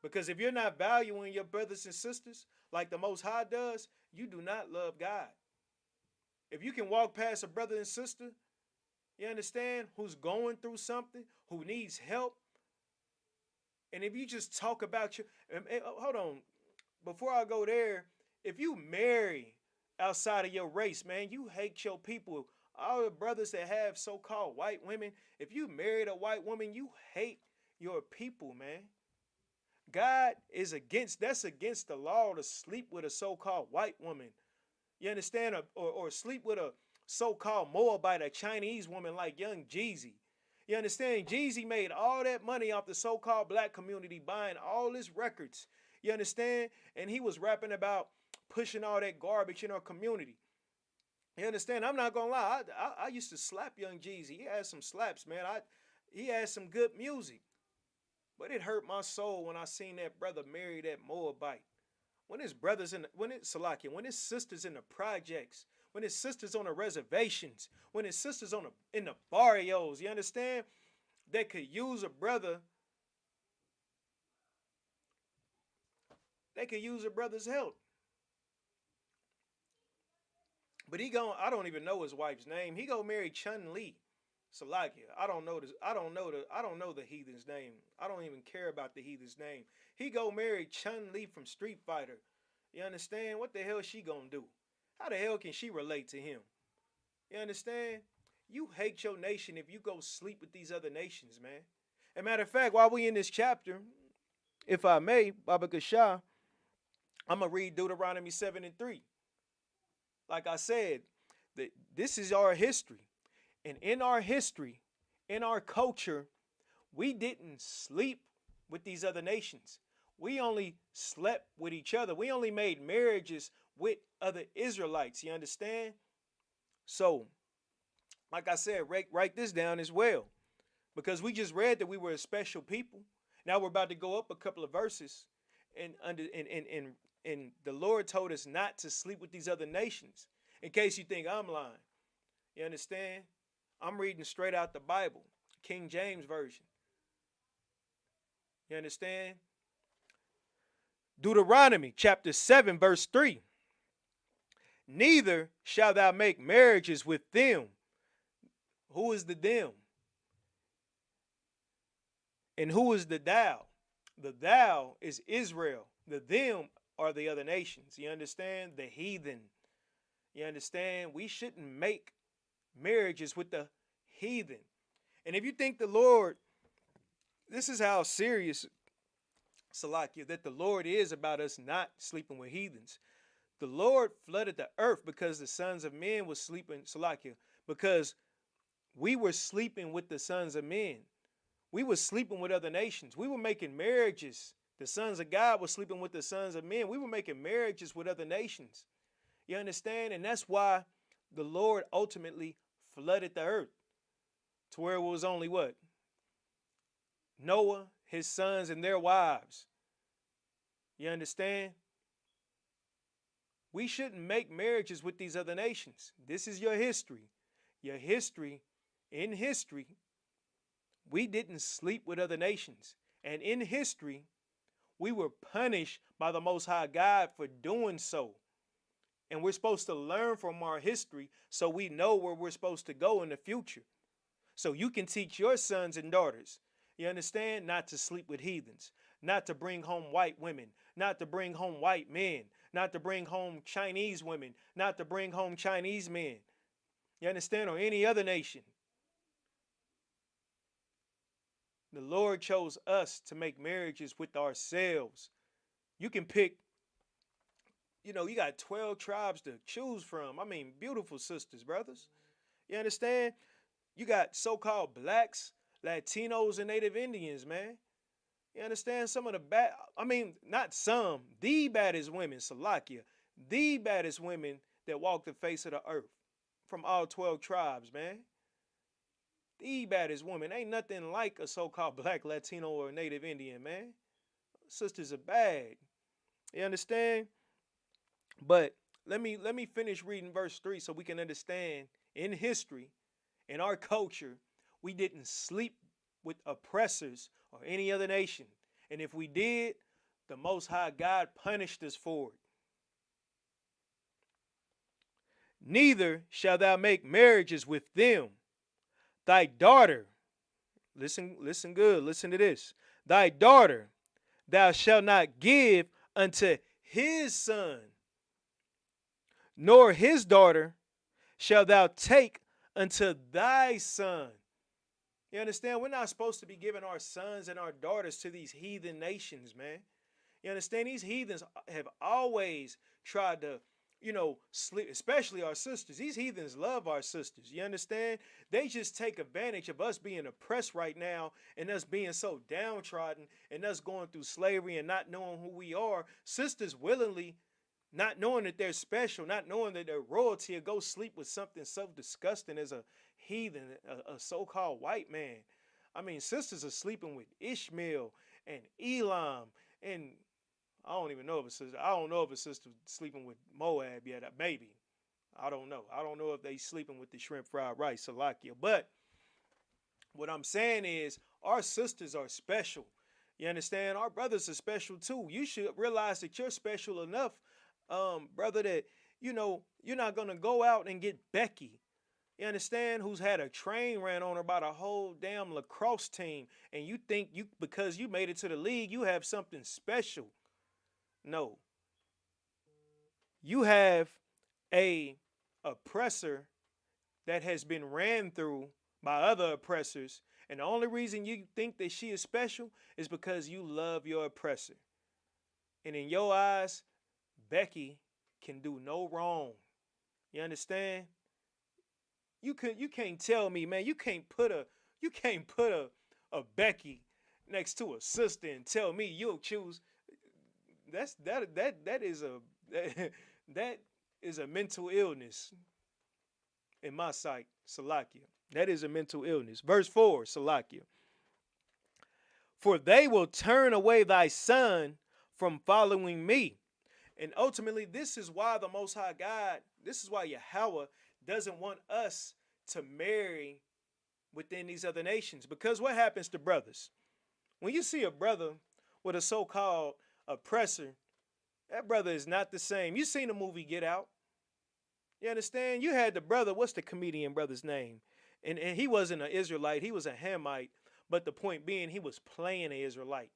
Because if you're not valuing your brothers and sisters like the Most High does, you do not love God. If you can walk past a brother and sister, you understand, who's going through something, who needs help, and if you just talk about hold on, before I go there, if you marry outside of your race, man, you hate your people. All the brothers that have so-called white women, if you married a white woman, you hate your people, man. God is that's against the law to sleep with a so-called white woman. You understand? Or sleep with a so-called Moabite, a Chinese woman like Young Jeezy. You understand? Jeezy made all that money off the so-called black community buying all his records. You understand? And he was rapping about pushing all that garbage in our community. You understand? I'm not gonna lie. I used to slap Young Jeezy. He had some slaps, man. He had some good music. But it hurt my soul when I seen that brother marry that Moabite. When his brothers when his sisters in the projects, when his sisters on the reservations, when his sisters in the barrios, you understand? They could use a brother. They could use a brother's help. But I don't even know his wife's name. He gonna marry Chun Li. Salakia. I don't know the heathen's name. I don't even care about the heathen's name. He go marry Chun Li from Street Fighter. You understand? What the hell she gonna do? How the hell can she relate to him? You understand? You hate your nation if you go sleep with these other nations, man. As a matter of fact, while we in this chapter, if I may, Baba Kashah, I'm going to read Deuteronomy 7 and 3. Like I said, this is our history. And in our history, in our culture, we didn't sleep with these other nations. We only slept with each other. We only made marriages with other Israelites. You understand? So, like I said, write this down as well. Because we just read that we were a special people. Now we're about to go up a couple of verses. And the Lord told us not to sleep with these other nations. In case you think I'm lying. You understand? I'm reading straight out the Bible. King James Version. You understand? Deuteronomy chapter 7 verse 3. Neither shalt thou make marriages with them. Who is the them? And who is the thou? The thou is Israel. The them are the other nations. You understand? The heathen. You understand? We shouldn't make marriages with the heathen. And if you think the Lord, this is how serious, Salakia, that the Lord is about us not sleeping with heathens. The Lord flooded the earth because the sons of men were sleeping, Salakia, because we were sleeping with the sons of men. We were sleeping with other nations. We were making marriages. The sons of God were sleeping with the sons of men. We were making marriages with other nations. You understand? And that's why the Lord ultimately flooded the earth to where it was only what? Noah, his sons, and their wives. You understand? We shouldn't make marriages with these other nations. This is your history. Your history, in history, we didn't sleep with other nations. And in history, we were punished by the Most High God for doing so. And we're supposed to learn from our history so we know where we're supposed to go in the future. So you can teach your sons and daughters, you understand, not to sleep with heathens, not to bring home white women, not to bring home white men, not to bring home Chinese women, not to bring home Chinese men. You understand? Or any other nation. The Lord chose us to make marriages with ourselves. You can pick, you got 12 tribes to choose from. I mean, beautiful sisters, brothers. You understand? You got so-called blacks, Latinos, and Native Indians, man. You understand? Some of the not some, the baddest women, Salakia, the baddest women that walk the face of the earth from all 12 tribes, man. The baddest woman. Ain't nothing like a so-called black, Latino, or Native Indian, man. Sisters are bad. You understand? But let me finish reading verse 3 so we can understand in history, in our culture, we didn't sleep with oppressors or any other nation. And if we did, the Most High God punished us for it. Neither shalt thou make marriages with them. Thy daughter, listen good, listen to this. Thy daughter thou shalt not give unto his son, nor his daughter shalt thou take unto thy son. You understand? We're not supposed to be giving our sons and our daughters to these heathen nations, man. You understand? These heathens have always tried to, sleep, especially our sisters. These heathens love our sisters. You understand? They just take advantage of us being oppressed right now and us being so downtrodden and us going through slavery and not knowing who we are. Sisters willingly, not knowing that they're special, not knowing that they're royalty, or go sleep with something so disgusting as a heathen, a so-called white man. I mean, sisters are sleeping with Ishmael and Elam, and I don't even know if a sister. I don't know if a sister sleeping with Moab yet. Maybe. I don't know. I don't know if they sleeping with the shrimp fried rice, Salakia. But what I'm saying is our sisters are special. You understand? Our brothers are special too. You should realize that you're special enough, brother, that, you're not going to go out and get Becky. You understand? Who's had a train ran on her by the whole damn lacrosse team. And you think because you made it to the league, you have something special. No. You have a oppressor that has been ran through by other oppressors. And the only reason you think that she is special is because you love your oppressor. And in your eyes, Becky can do no wrong. You understand? You can't tell me, man, you can't put a Becky next to a sister and tell me you'll choose. That is a that is a mental illness in my sight, Salakia. That is a mental illness. Verse 4, Salakia. For they will turn away thy son from following me. And ultimately, this is why the Most High God, this is why Yahweh doesn't want us to marry within these other nations. Because what happens to brothers? When you see a brother with a so-called oppressor, that brother is not the same. You seen the movie Get Out. You understand? You had the brother, what's the comedian brother's name? And he wasn't an Israelite, he was a Hamite. But the point being, he was playing an Israelite.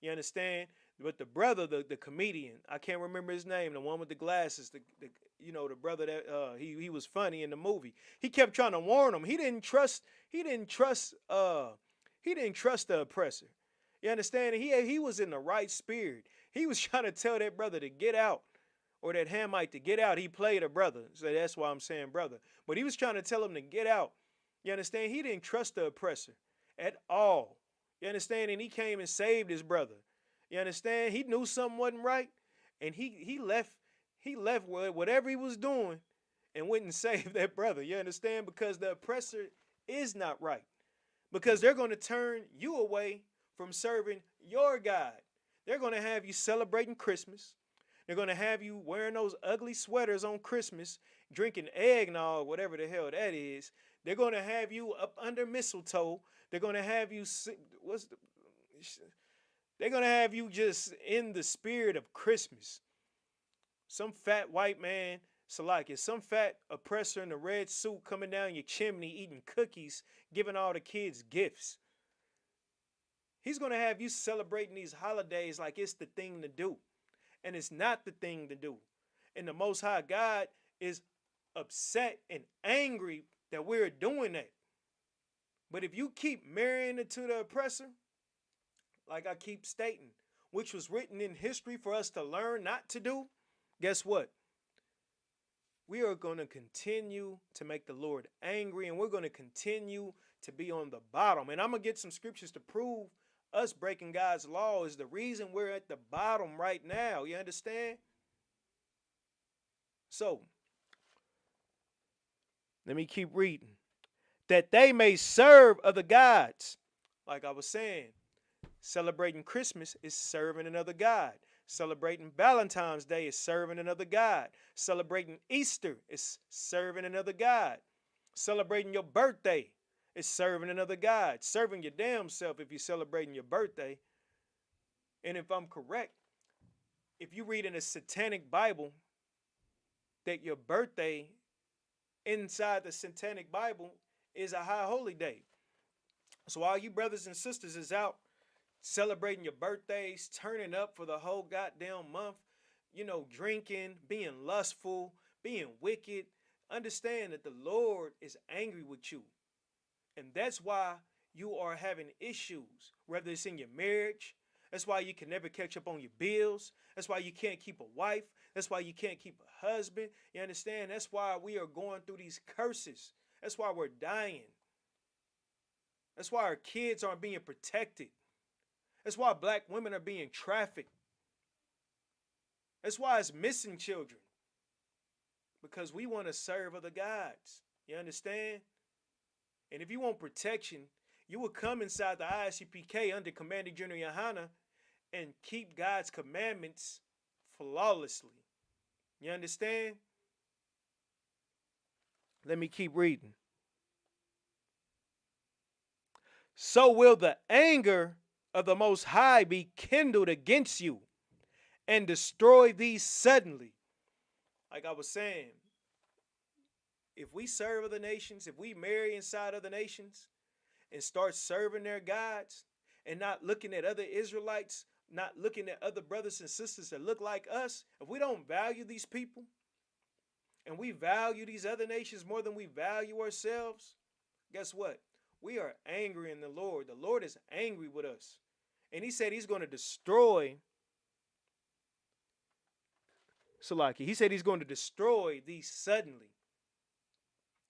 You understand? But the brother, the comedian, I can't remember his name, the one with the glasses, the brother that he was funny in the movie. He kept trying to warn him. He didn't trust the oppressor. You understand? He was in the right spirit. He was trying to tell that brother to get out, or that Hamite to get out. He played a brother, so that's why I'm saying brother. But he was trying to tell him to get out. You understand? He didn't trust the oppressor at all. You understand? And he came and saved his brother. You understand? He knew something wasn't right, and he left whatever he was doing and went and saved that brother. You understand? Because the oppressor is not right. Because they're going to turn you away from serving your God. They're going to have you celebrating Christmas. They're going to have you wearing those ugly sweaters on Christmas, drinking eggnog, whatever the hell that is. They're going to have you up under mistletoe. They're going to have you they're going to have you just in the spirit of Christmas. Some fat white man, Salakia, some fat oppressor in a red suit coming down your chimney eating cookies, giving all the kids gifts. He's going to have you celebrating these holidays like it's the thing to do. And it's not the thing to do. And the Most High God is upset and angry that we're doing that. But if you keep marrying into the oppressor, like I keep stating, which was written in history for us to learn not to do, guess what? We are going to continue to make the Lord angry, and we're going to continue to be on the bottom. And I'm going to get some scriptures to prove us breaking God's law is the reason we're at the bottom right now. You understand? So, let me keep reading. That they may serve other gods. Like I was saying, celebrating Christmas is serving another God. Celebrating Valentine's Day is serving another God. Celebrating Easter is serving another God. Celebrating your birthday is serving another God. Serving your damn self if you're celebrating your birthday. And if I'm correct, if you read in a satanic Bible that your birthday inside the satanic Bible is a high holy day. So all you brothers and sisters is out celebrating your birthdays, turning up for the whole goddamn month, drinking, being lustful, being wicked. Understand that the Lord is angry with you. And that's why you are having issues, whether it's in your marriage. That's why you can never catch up on your bills. That's why you can't keep a wife. That's why you can't keep a husband. You understand? That's why we are going through these curses. That's why we're dying. That's why our kids aren't being protected. That's why black women are being trafficked. That's why it's missing children. Because we want to serve other gods. You understand? And if you want protection, you will come inside the ISUPK under Commander General Yohana and keep God's commandments flawlessly. You understand? Let me keep reading. So will the anger of the Most High be kindled against you and destroy thee suddenly. Like I was saying, if we serve other nations, if we marry inside other nations and start serving their gods and not looking at other Israelites, not looking at other brothers and sisters that look like us, if we don't value these people, and we value these other nations more than we value ourselves, guess what? We are angry in the Lord. The Lord is angry with us. And he said he's going to destroy Salaki. He said he's going to destroy these suddenly.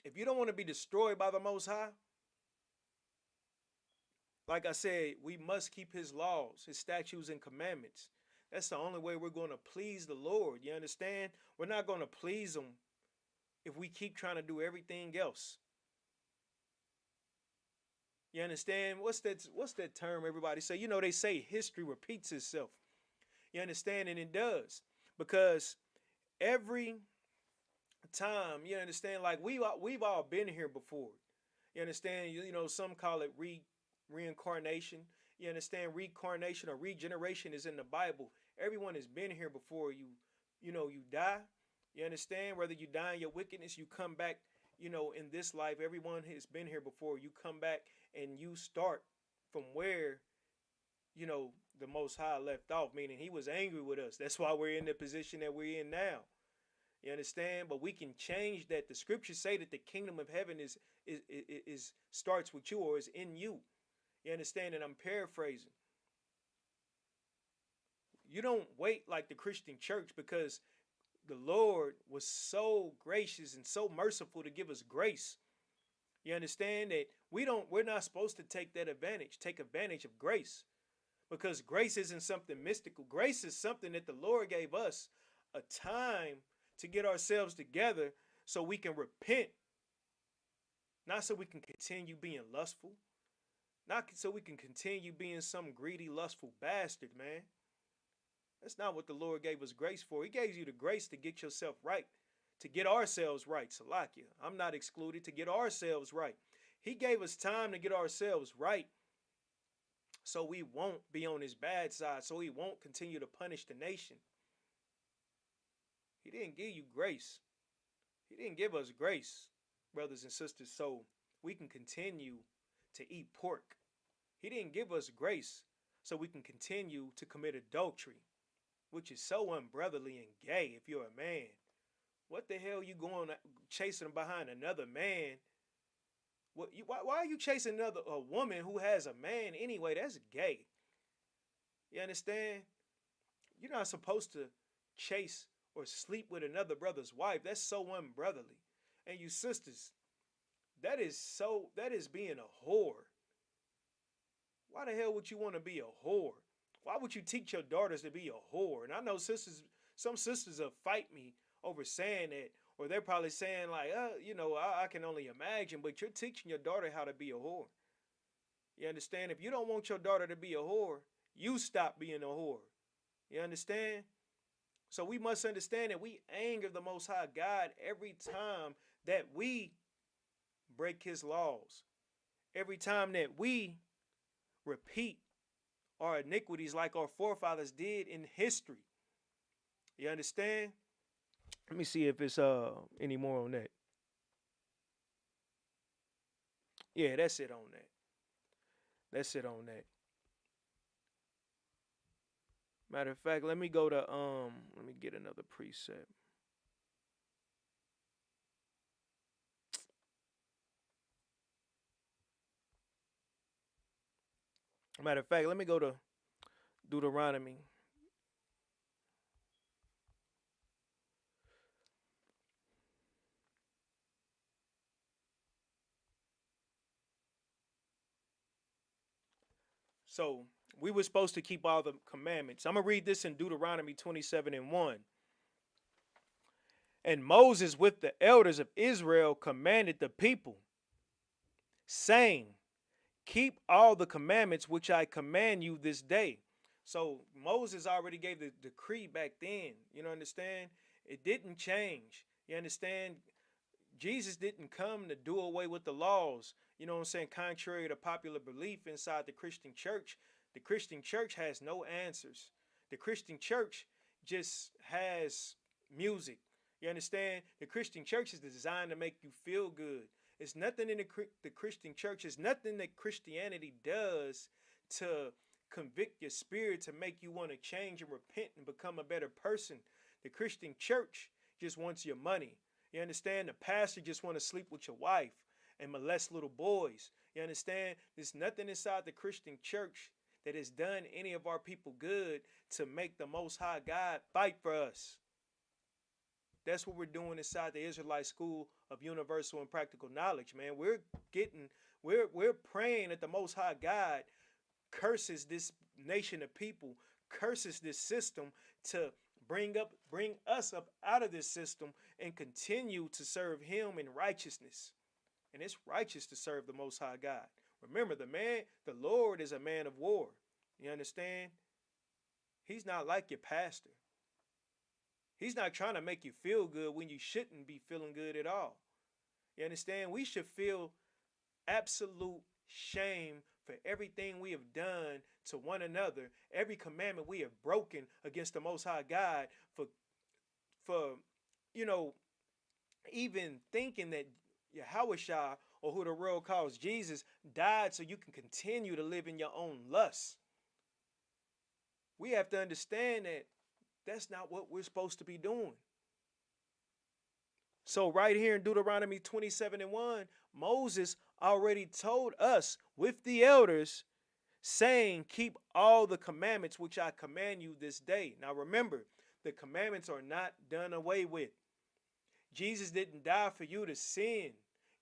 If you don't want to be destroyed by the Most High, like I said, we must keep his laws, his statutes and commandments. That's the only way we're going to please the Lord. You understand? We're not going to please him if we keep trying to do everything else. You understand? What's that term everybody say? You know, they say history repeats itself. You understand? And it does. Because every time, you understand, like we've all been here before. You understand? You know, some call it reincarnation. You understand? Reincarnation or regeneration is in the Bible. Everyone has been here before you. You know, you die. You understand? Whether you die in your wickedness, you come back, you know, in this life. Everyone has been here before. You come back and you start from where, you know, the Most High left off, meaning he was angry with us. That's why we're in the position that we're in now. You understand? But we can change that. The scriptures say that the kingdom of heaven is starts with you, or is in you. You understand? And I'm paraphrasing. You don't wait like the Christian church, because the Lord was so gracious and so merciful to give us grace. You understand that we're not supposed to take advantage of grace, because grace isn't something mystical. Grace is something that the Lord gave us a time to get ourselves together so we can repent, not so we can continue being lustful, not so we can continue being some greedy, lustful bastard, man. That's not what the Lord gave us grace for. He gave you the grace to get yourself right, to get ourselves right. Salakia, I'm not excluded, to get ourselves right. He gave us time to get ourselves right so we won't be on his bad side, so he won't continue to punish the nation. He didn't give you grace. He didn't give us grace, brothers and sisters, so we can continue to eat pork. He didn't give us grace so we can continue to commit adultery, which is so unbrotherly and gay if you're a man. What the hell you going chasing behind another man? Why are you chasing a woman who has a man anyway? That's gay. You understand? You're not supposed to chase or sleep with another brother's wife. That's so unbrotherly. And you sisters, that is being a whore. Why the hell would you want to be a whore? Why would you teach your daughters to be a whore? And I know some sisters will fight me over saying that, or they're probably saying like, you know, I can only imagine, but you're teaching your daughter how to be a whore. You understand? If you don't want your daughter to be a whore, you stop being a whore. You understand? So we must understand that we anger the Most High God every time that we break his laws. Every time that we repeat our iniquities like our forefathers did in history. You understand? Let me see if it's any more on that. Yeah, that's it on that. That's it on that. Matter of fact, let me go to let me get another precept. Matter of fact, let me go to Deuteronomy. So we were supposed to keep all the commandments. I'm going to read this in Deuteronomy 27:1. And Moses with the elders of Israel commanded the people, saying, keep all the commandments which I command you this day. So Moses already gave the decree back then. You know, understand? It didn't change. You understand? Jesus didn't come to do away with the laws. You know what I'm saying? Contrary to popular belief inside the Christian church has no answers. The Christian church just has music. You understand? The Christian church is designed to make you feel good. It's nothing in the Christian church. It's nothing that Christianity does to convict your spirit, to make you want to change and repent and become a better person. The Christian church just wants your money. You understand? The pastor just want to sleep with your wife and molest little boys. You understand? There's nothing inside the Christian church that has done any of our people good to make the Most High God fight for us. That's what we're doing inside the Israelite School of Universal and Practical Knowledge, man. We're praying that the Most High God curses this nation of people, curses this system to bring us up out of this system and continue to serve him in righteousness. And it's righteous to serve the Most High God. Remember, the Lord is a man of war. You understand? He's not like your pastor. He's not trying to make you feel good when you shouldn't be feeling good at all. You understand? We should feel absolute shame for everything we have done to one another, every commandment we have broken against the Most High God, for even thinking that Yahushua, or who the world calls Jesus, died so you can continue to live in your own lusts. We have to understand that that's not what we're supposed to be doing. So right here in Deuteronomy 27:1, Moses already told us with the elders, saying, keep all the commandments which I command you this day. Now remember, the commandments are not done away with. Jesus didn't die for you to sin.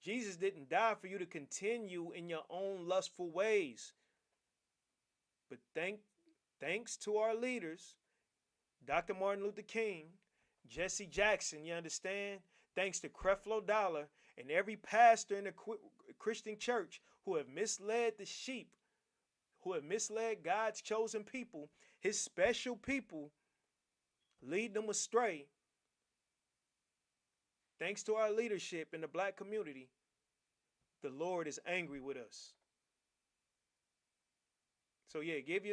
Jesus didn't die for you to continue in your own lustful ways. But thanks to our leaders, Dr. Martin Luther King, Jesse Jackson, you understand? Thanks to Creflo Dollar and every pastor in the Christian church who have misled the sheep, who have misled God's chosen people, his special people, lead them astray. Thanks to our leadership in the black community, the Lord is angry with us. So yeah, give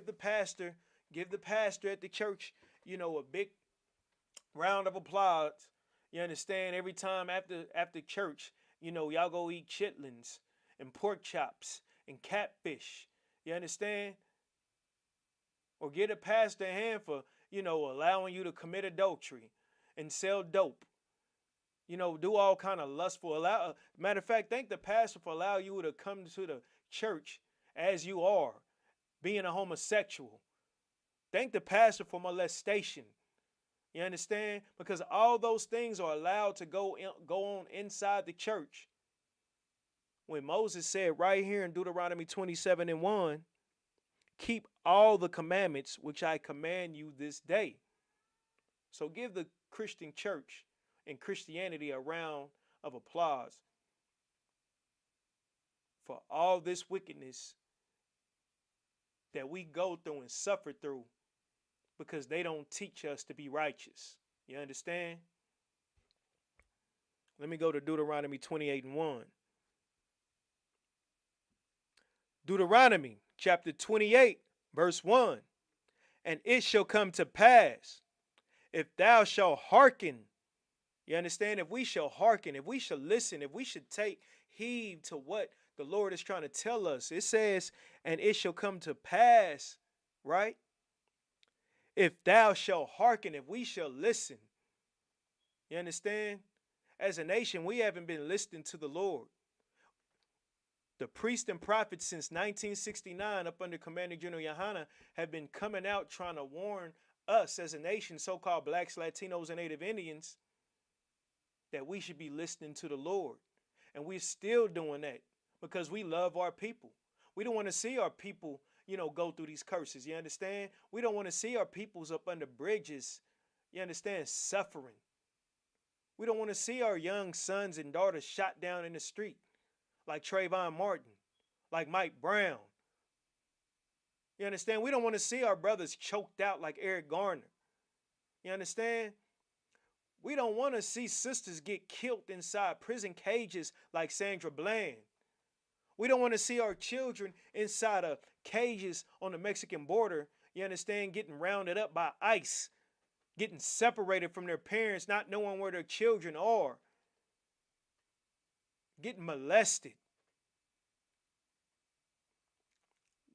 the pastor at the church, a big round of applause. You understand? Every time after church, y'all go eat chitlins and pork chops and catfish. You understand? Or get a pastor a hand for, allowing you to commit adultery and sell dope. Do all kind of lustful. Matter of fact, thank the pastor for allowing you to come to the church as you are, being a homosexual. Thank the pastor for molestation. You understand? Because all those things are allowed to go on inside the church. When Moses said right here in Deuteronomy 27:1, keep all the commandments which I command you this day. So give the Christian church and Christianity a round of applause for all this wickedness that we go through and suffer through because they don't teach us to be righteous. You understand? Let me go to Deuteronomy 28:1. Deuteronomy chapter 28, verse 1. And it shall come to pass, if thou shalt hearken. You understand? If we shall hearken, if we shall listen, if we should take heed to what the Lord is trying to tell us. It says, and it shall come to pass, right? If thou shalt hearken, if we shall listen. You understand? As a nation, we haven't been listening to the Lord. The priests and prophets since 1969 up under Commander General Yohana have been coming out trying to warn us as a nation, so-called blacks, Latinos, and Native Indians, that we should be listening to the Lord. And we're still doing that because we love our people. We don't want to see our people, go through these curses. You understand? We don't want to see our peoples up under bridges, you understand, suffering. We don't want to see our young sons and daughters shot down in the street like Trayvon Martin, like Mike Brown. You understand? We don't want to see our brothers choked out like Eric Garner. You understand? We don't want to see sisters get killed inside prison cages like Sandra Bland. We don't want to see our children inside of cages on the Mexican border, you understand, getting rounded up by ICE, getting separated from their parents, not knowing where their children are, getting molested.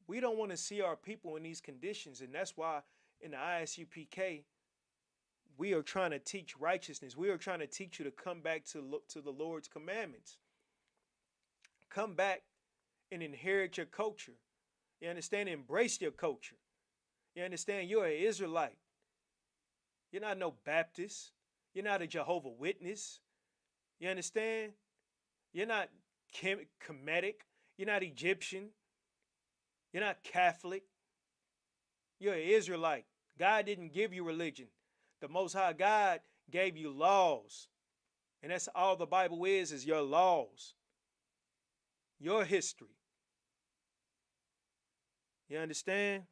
We don't want to see our people in these conditions, and that's why in the ISUPK, we are trying to teach righteousness. We are trying to teach you to come back to look to the Lord's commandments. Come back and inherit your culture. You understand? Embrace your culture. You understand? You're an Israelite. You're not no Baptist. You're not a Jehovah Witness. You understand? You're not Kemetic. You're not Egyptian. You're not Catholic. You're an Israelite. God didn't give you religion. The Most High God gave you laws. And that's all the Bible is your laws. Your history. You understand?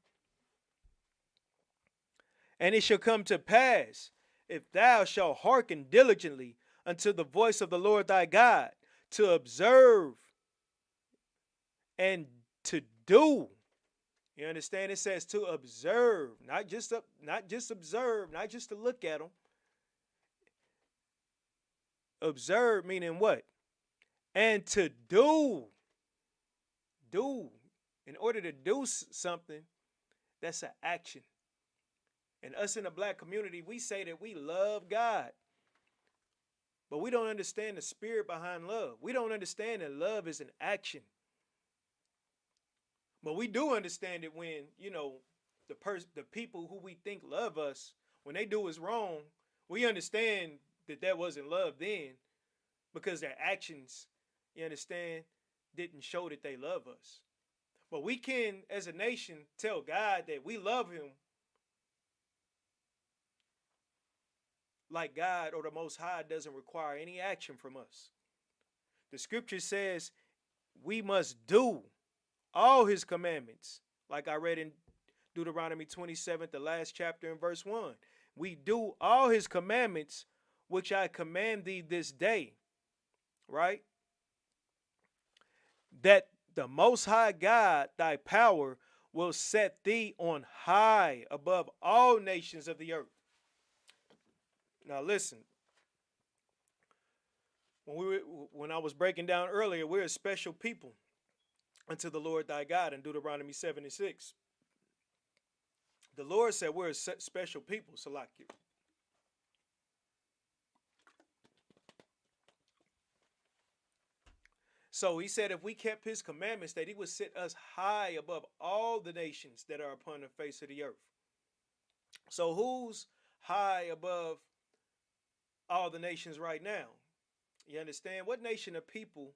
And it shall come to pass, if thou shalt hearken diligently unto the voice of the Lord thy God, to observe and to do. You understand? It says to observe, not just observe, not just to look at them. Observe meaning what? And to do. Do. In order to do something, that's an action. And us in the black community, we say that we love God. But we don't understand the spirit behind love. We don't understand that love is an action. But we do understand it when, the people who we think love us, when they do us wrong, we understand that that wasn't love then because their actions, you understand, didn't show that they love us. But we can, as a nation, tell God that we love him like God or the Most High doesn't require any action from us. The scripture says we must do all his commandments, like I read in Deuteronomy 27, the last chapter in verse 1. We do all his commandments, which I command thee this day, right? That the Most High God, thy power, will set thee on high above all nations of the earth. Now listen, when I was breaking down earlier, we're a special people unto the Lord thy God in Deuteronomy 7:6. The Lord said we're a special people, Salakia. So he said if we kept his commandments, that he would set us high above all the nations that are upon the face of the earth. So who's high above all the nations right now? You understand? What nation of people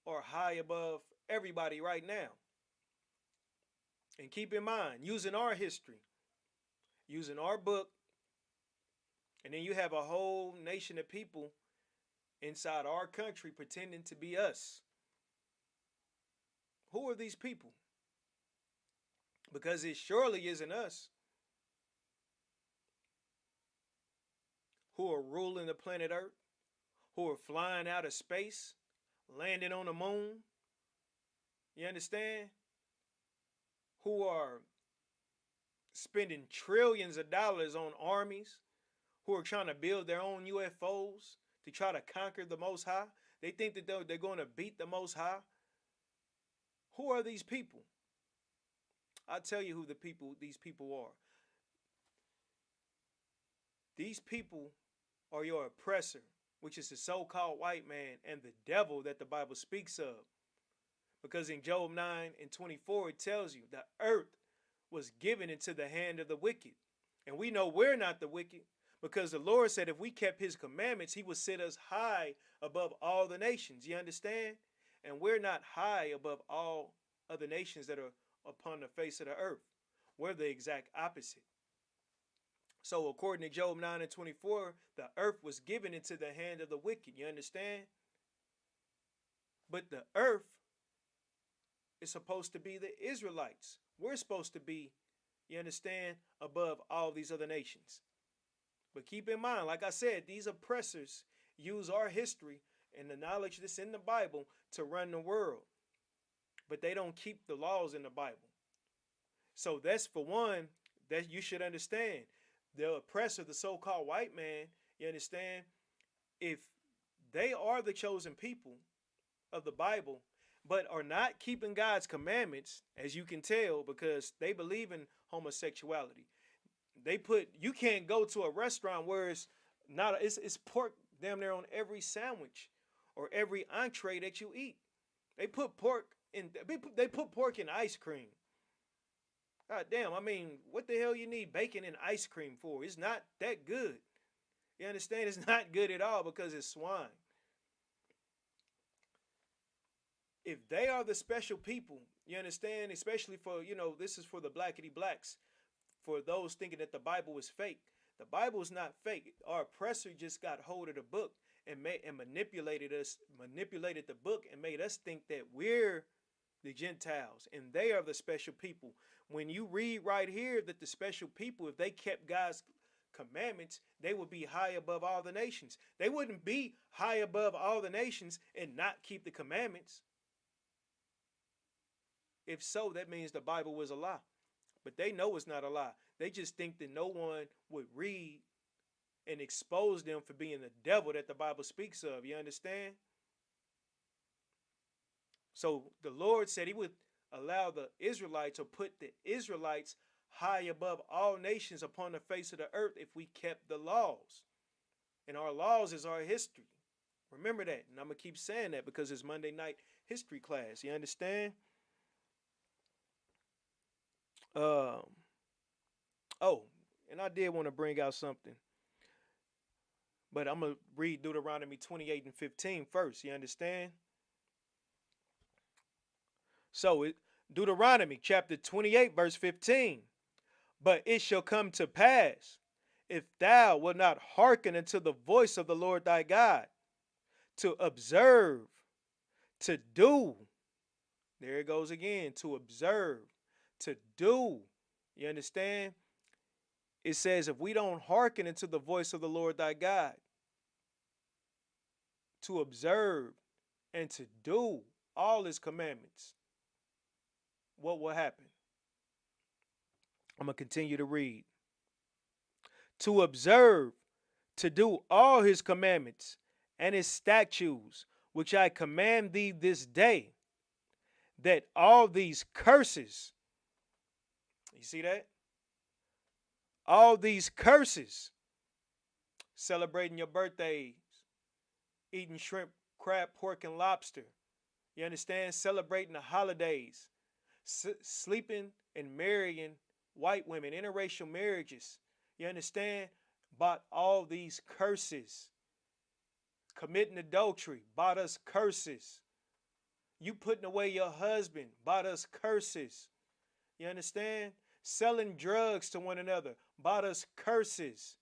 are high above everybody right now? And keep in mind, using our history, using our book, and then you have a whole nation of people inside our country pretending to be us. Who are these people? Because it surely isn't us who are ruling the planet Earth, who are flying out of space, landing on the moon. You understand? Who are spending trillions of dollars on armies, who are trying to build their own UFOs to try to conquer the Most High. They think that they're going to beat the Most High. Who are these people? I'll tell you who these people are. These people are your oppressor, which is the so-called white man and the devil that the Bible speaks of. Because in Job 9:24, it tells you the earth was given into the hand of the wicked. And we know we're not the wicked because the Lord said if we kept his commandments, he would set us high above all the nations. You understand? And we're not high above all other nations that are upon the face of the earth. We're the exact opposite. So according to Job 9:24, the earth was given into the hand of the wicked. You understand? But the earth is supposed to be the Israelites. We're supposed to be, you understand, above all these other nations. But keep in mind, like I said, these oppressors use our history and the knowledge that's in the Bible to run the world. But they don't keep the laws in the Bible. So that's for one, that you should understand. The oppressor, the so-called white man, you understand, if they are the chosen people of the Bible, but are not keeping God's commandments, as you can tell, because they believe in homosexuality. They put, you can't go to a restaurant where it's not it's pork damn near on every sandwich or every entree that you eat. They put pork in they put pork in ice cream. God damn, I mean, what the hell you need bacon and ice cream for? It's not that good. You understand? It's not good at all because it's swine. If they are the special people, you understand, especially for, this is for the blackity blacks, for those thinking that the Bible is fake. The Bible is not fake. Our oppressor just got hold of the book and manipulated the book and made us think that we're the Gentiles and they are the special people. When you read right here that the special people, if they kept God's commandments, they would be high above all the nations. They wouldn't be high above all the nations and not keep the commandments. If so, that means the Bible was a lie. But they know it's not a lie. They just think that no one would read and expose them for being the devil that the Bible speaks of. You understand? So the Lord said he would allow the Israelites, or put the Israelites high above all nations upon the face of the earth if we kept the laws. And our laws is our history. Remember that. And I'm going to keep saying that because it's Monday night history class. You understand? Oh, and I did want to bring out something. But I'm going to read Deuteronomy 28 and 15 first. You understand? So Deuteronomy chapter 28 verse 15. But it shall come to pass, if thou wilt not hearken unto the voice of the Lord thy God, to observe, to do. There it goes again, to observe, to do. You understand? It says if we don't hearken unto the voice of the Lord thy God, to observe and to do all his commandments, what will happen? I'm going to continue to read. To observe, to do all his commandments and his statutes, which I command thee this day, that all these curses, you see that? All these curses, celebrating your birthdays, eating shrimp, crab, pork, and lobster, you understand? Celebrating the holidays, sleeping and marrying white women, interracial marriages, you understand? Bought all these curses. Committing adultery, bought us curses. You putting away your husband, bought us curses. You understand? Selling drugs to one another, bought us curses.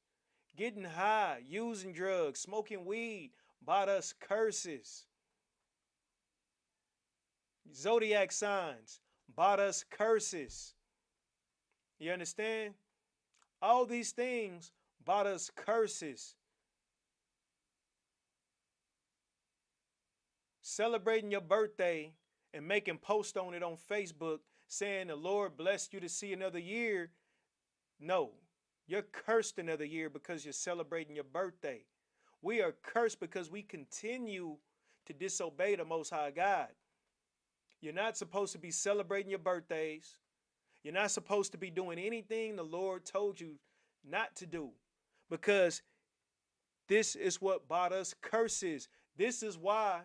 Getting high, using drugs, smoking weed, bought us curses. Zodiac signs, bought us curses. You understand? All these things bought us curses. Celebrating your birthday and making posts on it on Facebook saying the Lord blessed you to see another year. No, you're cursed another year because you're celebrating your birthday. We are cursed because we continue to disobey the Most High God. You're not supposed to be celebrating your birthdays. You're not supposed to be doing anything the Lord told you not to do, because this is what brought us curses. This is why,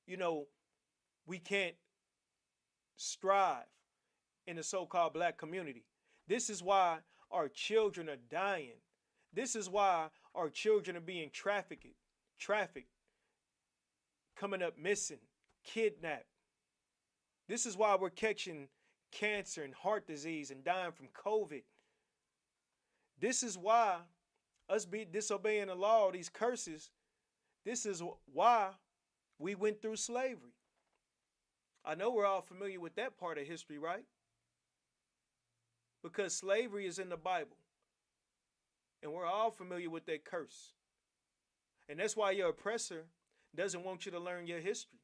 we can't strive in the so-called black community. This is why our children are dying. This is why our children are being trafficked, coming up missing, kidnapped. This is why we're catching cancer and heart disease and dying from COVID. This is why us disobeying the law, these curses, this is why we went through slavery. I know we're all familiar with that part of history, right? Because slavery is in the Bible. And we're all familiar with that curse. And that's why your oppressor doesn't want you to learn your history.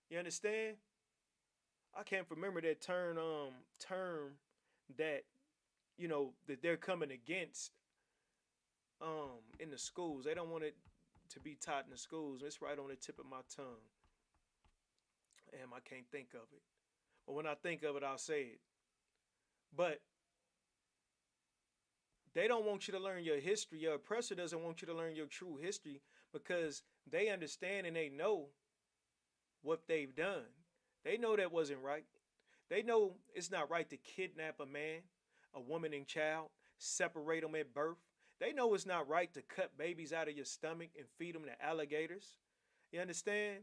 You understand? I can't remember that term that, that they're coming against in the schools. They don't want it to be taught in the schools. It's right on the tip of my tongue. And I can't think of it. But when I think of it, I'll say it. But They don't want you to learn your history. Your oppressor doesn't want you to learn your true history because they understand and they know what they've done. They know that wasn't right. They know it's not right to kidnap a man, a woman, and child, separate them at birth. They know it's not right to cut babies out of your stomach and feed them to alligators. You understand?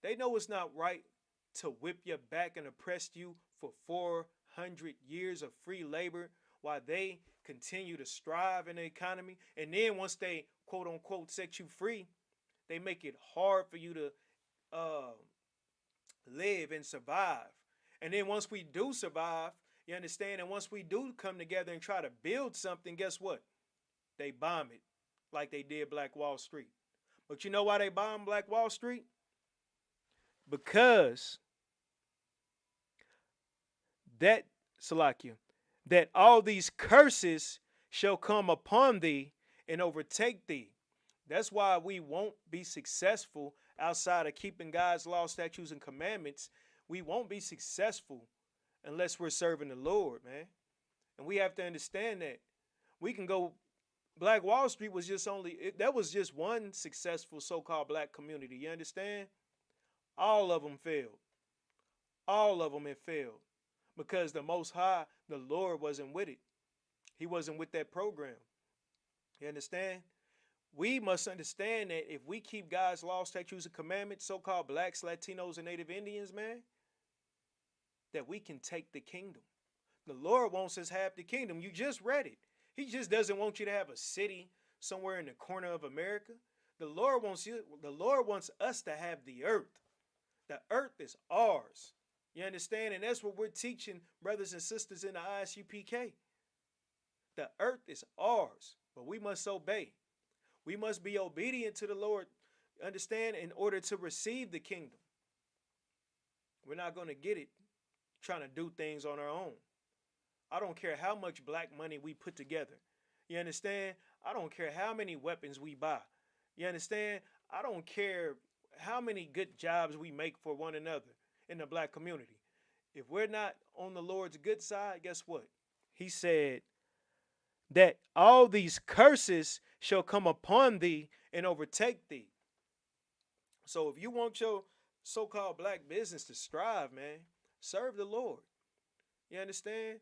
They know it's not right to whip your back and oppress you for 400 years of free labor while they continue to strive in the economy. And then once they quote unquote set you free, they make it hard for you to uh, live and survive. And then once we do survive, you understand, and once we do come together and try to build something, guess what? They bomb it like they did Black Wall Street. But you know why they bombed Black Wall Street? Because that, Salakia, that all these curses shall come upon thee and overtake thee. That's why we won't be successful outside of keeping God's law, statutes, and commandments. We won't be successful unless we're serving the Lord, man. And we have to understand that. We can go, Black Wall Street was just that was just one successful so-called black community. You understand? All of them failed. All of them have failed. Because the Most High, the Lord, wasn't with it. He wasn't with that program. You understand? We must understand that if we keep God's law, statutes, and commandments, so-called blacks, Latinos, and Native Indians, man, that we can take the kingdom. The Lord wants us to have the kingdom. You just read it. He just doesn't want you to have a city somewhere in the corner of America. The Lord wants us to have the earth. The earth is ours. You understand? And that's what we're teaching brothers and sisters in the ISUPK. The earth is ours, but we must obey. We must be obedient to the Lord, understand, in order to receive the kingdom. We're not going to get it trying to do things on our own. I don't care how much black money we put together. You understand? I don't care how many weapons we buy. You understand? I don't care how many good jobs we make for one another in the black community. If we're not on the Lord's good side, guess what? He said that all these curses shall come upon thee and overtake thee. So if you want your so-called black business to strive, man, serve the Lord. You understand?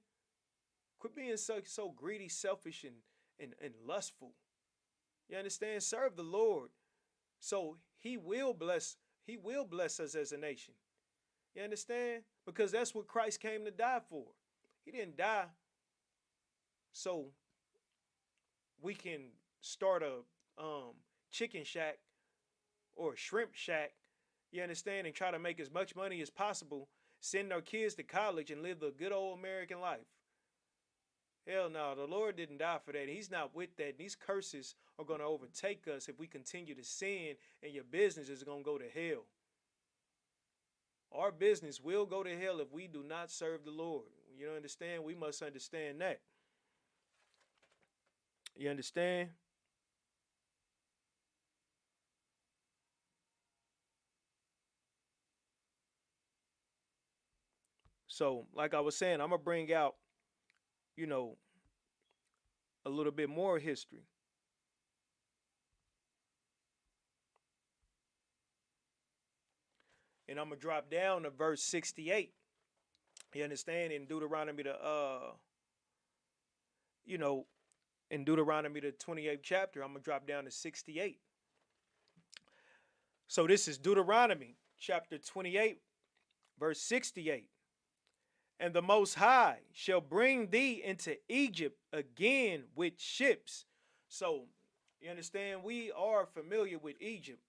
Quit being so greedy, selfish, and lustful. You understand? Serve the Lord. So he will bless us as a nation. You understand? Because that's what Christ came to die for. He didn't die so we can start a chicken shack or a shrimp shack, you understand, and try to make as much money as possible, send our kids to college and live the good old American life. Hell no, the Lord didn't die for that. He's not with that. These curses are going to overtake us if we continue to sin, and your business is going to go to hell. Our business will go to hell if we do not serve the Lord. You understand? We must understand that. You understand? So, like I was saying, I'm going to bring out, a little bit more history. And I'm going to drop down to verse 68. You understand? In Deuteronomy, in Deuteronomy, the 28th chapter, I'm going to drop down to 68. So this is Deuteronomy chapter 28, verse 68. And the Most High shall bring thee into Egypt again with ships. So, you understand, we are familiar with Egypt.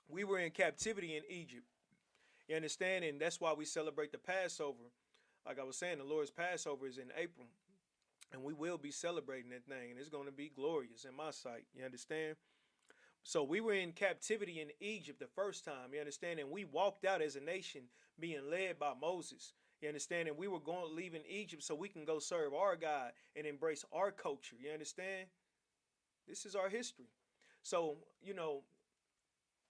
We were in captivity in Egypt. You understand? And that's why we celebrate the Passover. Like I was saying, the Lord's Passover is in April. And we will be celebrating that thing. And it's going to be glorious in my sight. You understand? So we were in captivity in Egypt the first time, you understand? And we walked out as a nation being led by Moses, you understand? And we were leaving Egypt so we can go serve our God and embrace our culture, you understand? This is our history. So,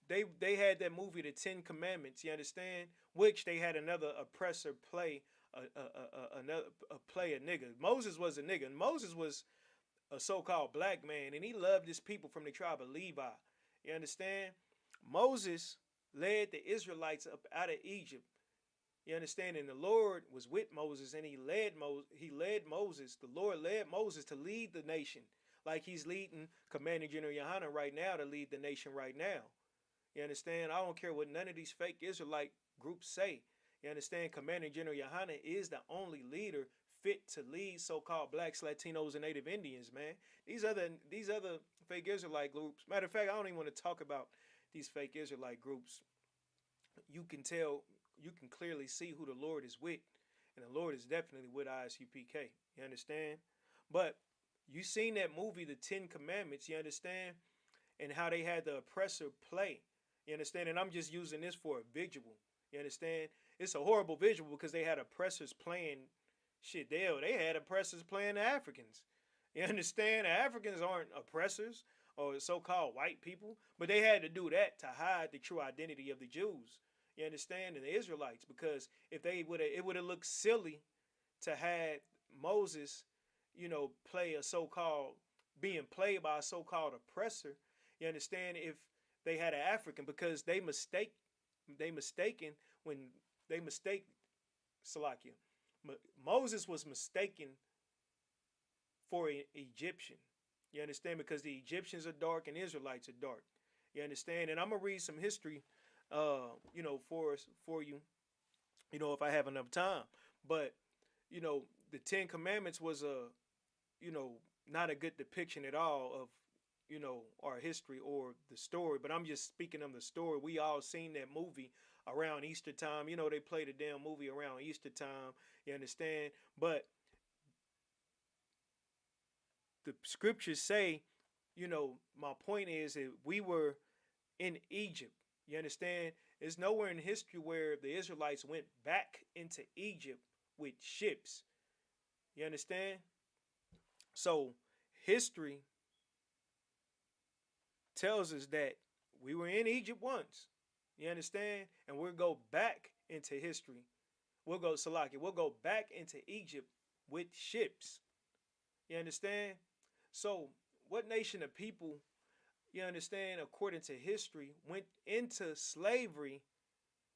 they had that movie, The Ten Commandments. You understand? Which they had another oppressor play another play a nigga. Moses was a nigga. Moses was a so-called black man, and he loved his people from the tribe of Levi. You understand? Moses led the Israelites up out of Egypt. You understand? And the Lord was with Moses, and he led Moses. He led Moses. The Lord led Moses to lead the nation, like he's leading Commander General Yohana right now to lead the nation right now. You understand? I don't care what none of these fake Israelite groups say. You understand? Commander General Yohana is the only leader fit to lead so-called blacks, Latinos, and Native Indians, man. These other fake Israelite groups. Matter of fact, I don't even want to talk about these fake Israelite groups. You can tell, you can clearly see who the Lord is with, and the Lord is definitely with ISUPK. You understand? But you seen that movie, The Ten Commandments. You understand? And how they had the oppressor play. You understand? And I'm just using this for a visual. You understand? It's a horrible visual because they had oppressors playing shit. They had oppressors playing the Africans. You understand? The Africans aren't oppressors or so-called white people, but they had to do that to hide the true identity of the Jews. You understand? And the Israelites, because if they would have, it would have looked silly to have Moses, play a so-called being played by a so-called oppressor. You understand? If they had an African, because they mistaken when they mistake Salakia. Moses was mistaken for an Egyptian. You understand? Because the Egyptians are dark and Israelites are dark. You understand? And I'm gonna read some history, for you, if I have enough time. But the Ten Commandments was not a good depiction at all of our history or the story. But I'm just speaking of the story. We all seen that movie around Easter time. They played a damn movie around Easter time. You understand? But the scriptures say, my point is that we were in Egypt. You understand? There's nowhere in history where the Israelites went back into Egypt with ships. You understand? So history tells us that we were in Egypt once. You understand? And we'll go back into history. We'll go back into Egypt with ships. You understand? So what nation of people, you understand, according to history, went into slavery?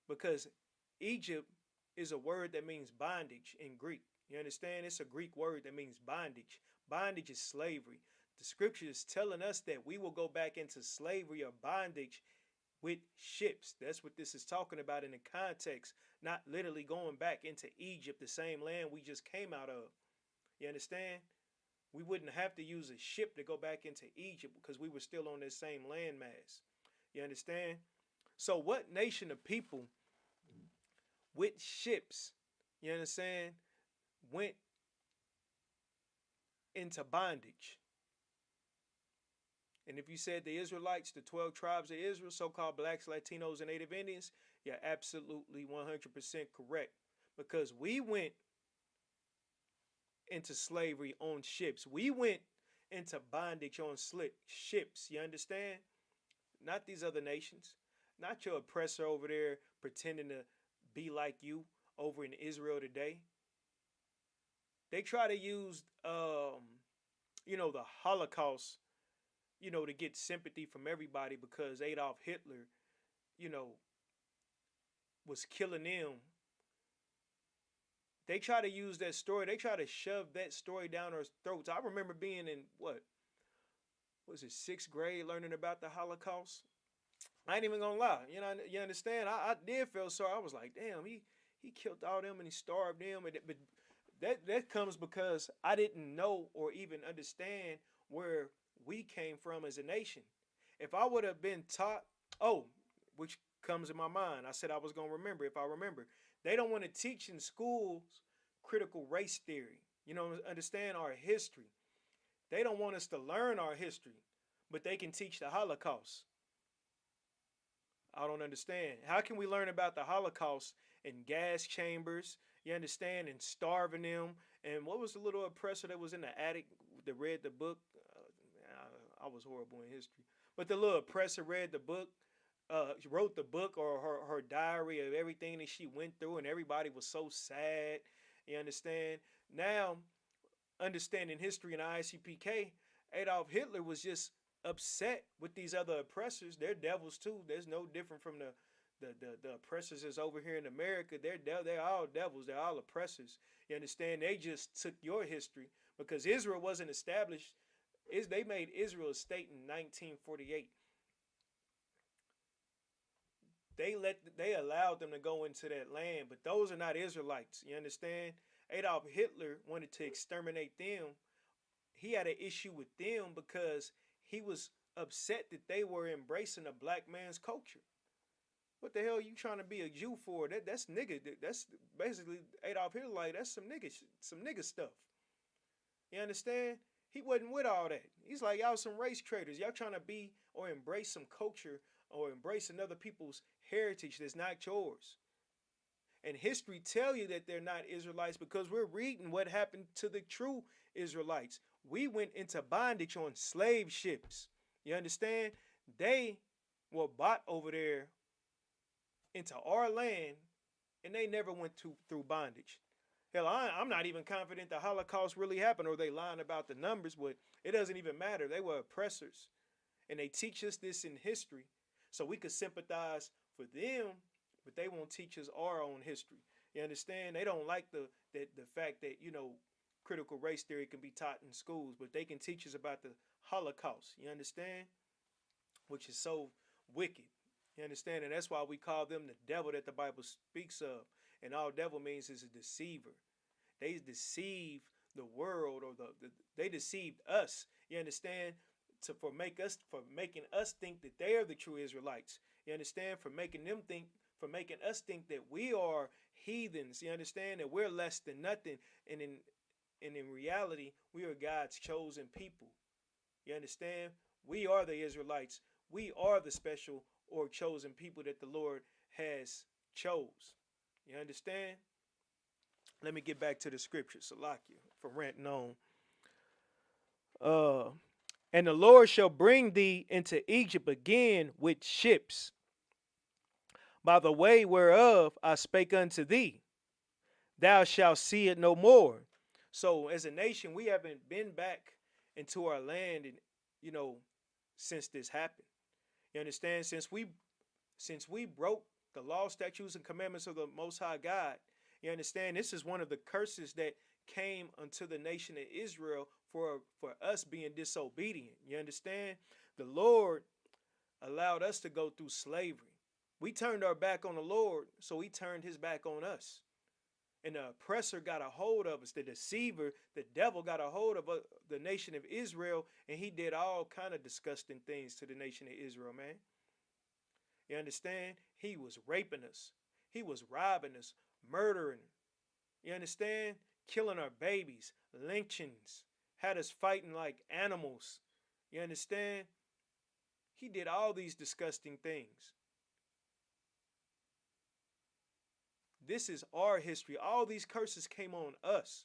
Because Egypt is a word that means bondage in Greek. You understand? It's a Greek word that means bondage. Bondage is slavery. The scripture is telling us that we will go back into slavery or bondage with ships. That's what this is talking about in the context, not literally going back into Egypt, the same land we just came out of. You understand? We wouldn't have to use a ship to go back into Egypt because we were still on this same landmass. You understand? So what nation of people with ships, you understand, went into bondage? And if you said the Israelites, the 12 tribes of Israel, so-called blacks, Latinos, and Native Indians, you're absolutely 100% correct. Because we went into slavery on ships. We went into bondage on ships. You understand? Not these other nations. Not your oppressor over there pretending to be like you over in Israel today. They try to use, the Holocaust, to get sympathy from everybody because Adolf Hitler, was killing them. They try to use that story. They try to shove that story down our throats. I remember being in what was it, 6th grade, learning about the Holocaust. I ain't even gonna lie. You understand? I did feel sorry. I was like, damn, he killed all them and he starved them. But that comes because I didn't know or even understand where we came from as a nation. If I would have been taught, which comes in my mind, I said I was gonna remember if I remember. They don't want to teach in schools critical race theory. Understand our history. They don't want us to learn our history, but they can teach the Holocaust. I don't understand. How can we learn about the Holocaust in gas chambers, you understand, and starving them? And what was the little oppressor that was in the attic that read the book? I was horrible in history. But the little oppressor read the book she wrote the book or her diary of everything that she went through, and everybody was so sad. You understand? Now, understanding history in ICPK, Adolf Hitler was just upset with these other oppressors. They're devils too. There's no different from the oppressors that's over here in America. They're all devils. They're all oppressors. You understand? They just took your history because Israel wasn't established. They made Israel a state in 1948. They allowed them to go into that land, but those are not Israelites. You understand? Adolf Hitler wanted to exterminate them. He had an issue with them because he was upset that they were embracing a black man's culture. What the hell are you trying to be a Jew for? That's nigga. That's basically Adolf Hitler. Like, that's some nigga stuff. You understand? He wasn't with all that. He's like, y'all some race traitors. Y'all trying to be or embrace some culture or embrace another people's heritage that's not yours. And history tell you that they're not Israelites because we're reading what happened to the true Israelites. We went into bondage on slave ships. You understand? They were bought over there into our land, and they never went through bondage. Hell, I'm not even confident the Holocaust really happened, or they lying about the numbers, but it doesn't even matter. They were oppressors, and they teach us this in history so we could sympathize for them, but they won't teach us our own history. You understand? They don't like the fact that, critical race theory can be taught in schools, but they can teach us about the Holocaust. You understand? Which is so wicked. You understand? And that's why we call them the devil that the Bible speaks of. And all devil means is a deceiver. They deceive the world, or they deceived us. You understand? For making us think that they are the true Israelites. You understand? For making us think that we are heathens. You understand? That we're less than nothing. And in reality, we are God's chosen people. You understand? We are the Israelites. We are the special or chosen people that the Lord has chose. You understand? Let me get back to the scripture, Salakia, for ranting on. And the Lord shall bring thee into Egypt again with ships, by the way whereof I spake unto thee. Thou shalt see it no more. So as a nation, we haven't been back into our land, and since this happened. You understand? Since we broke the law, statutes, and commandments of the Most High God, you understand? This is one of the curses that came unto the nation of Israel for us being disobedient. You understand? The Lord allowed us to go through slavery. We turned our back on the Lord, so he turned his back on us. And the oppressor got a hold of us. The deceiver, the devil, got a hold of the nation of Israel, and he did all kind of disgusting things to the nation of Israel, man. You understand? He was raping us. He was robbing us, murdering. You understand? Killing our babies, lynchings, had us fighting like animals. You understand? He did all these disgusting things. This is our history. All these curses came on us.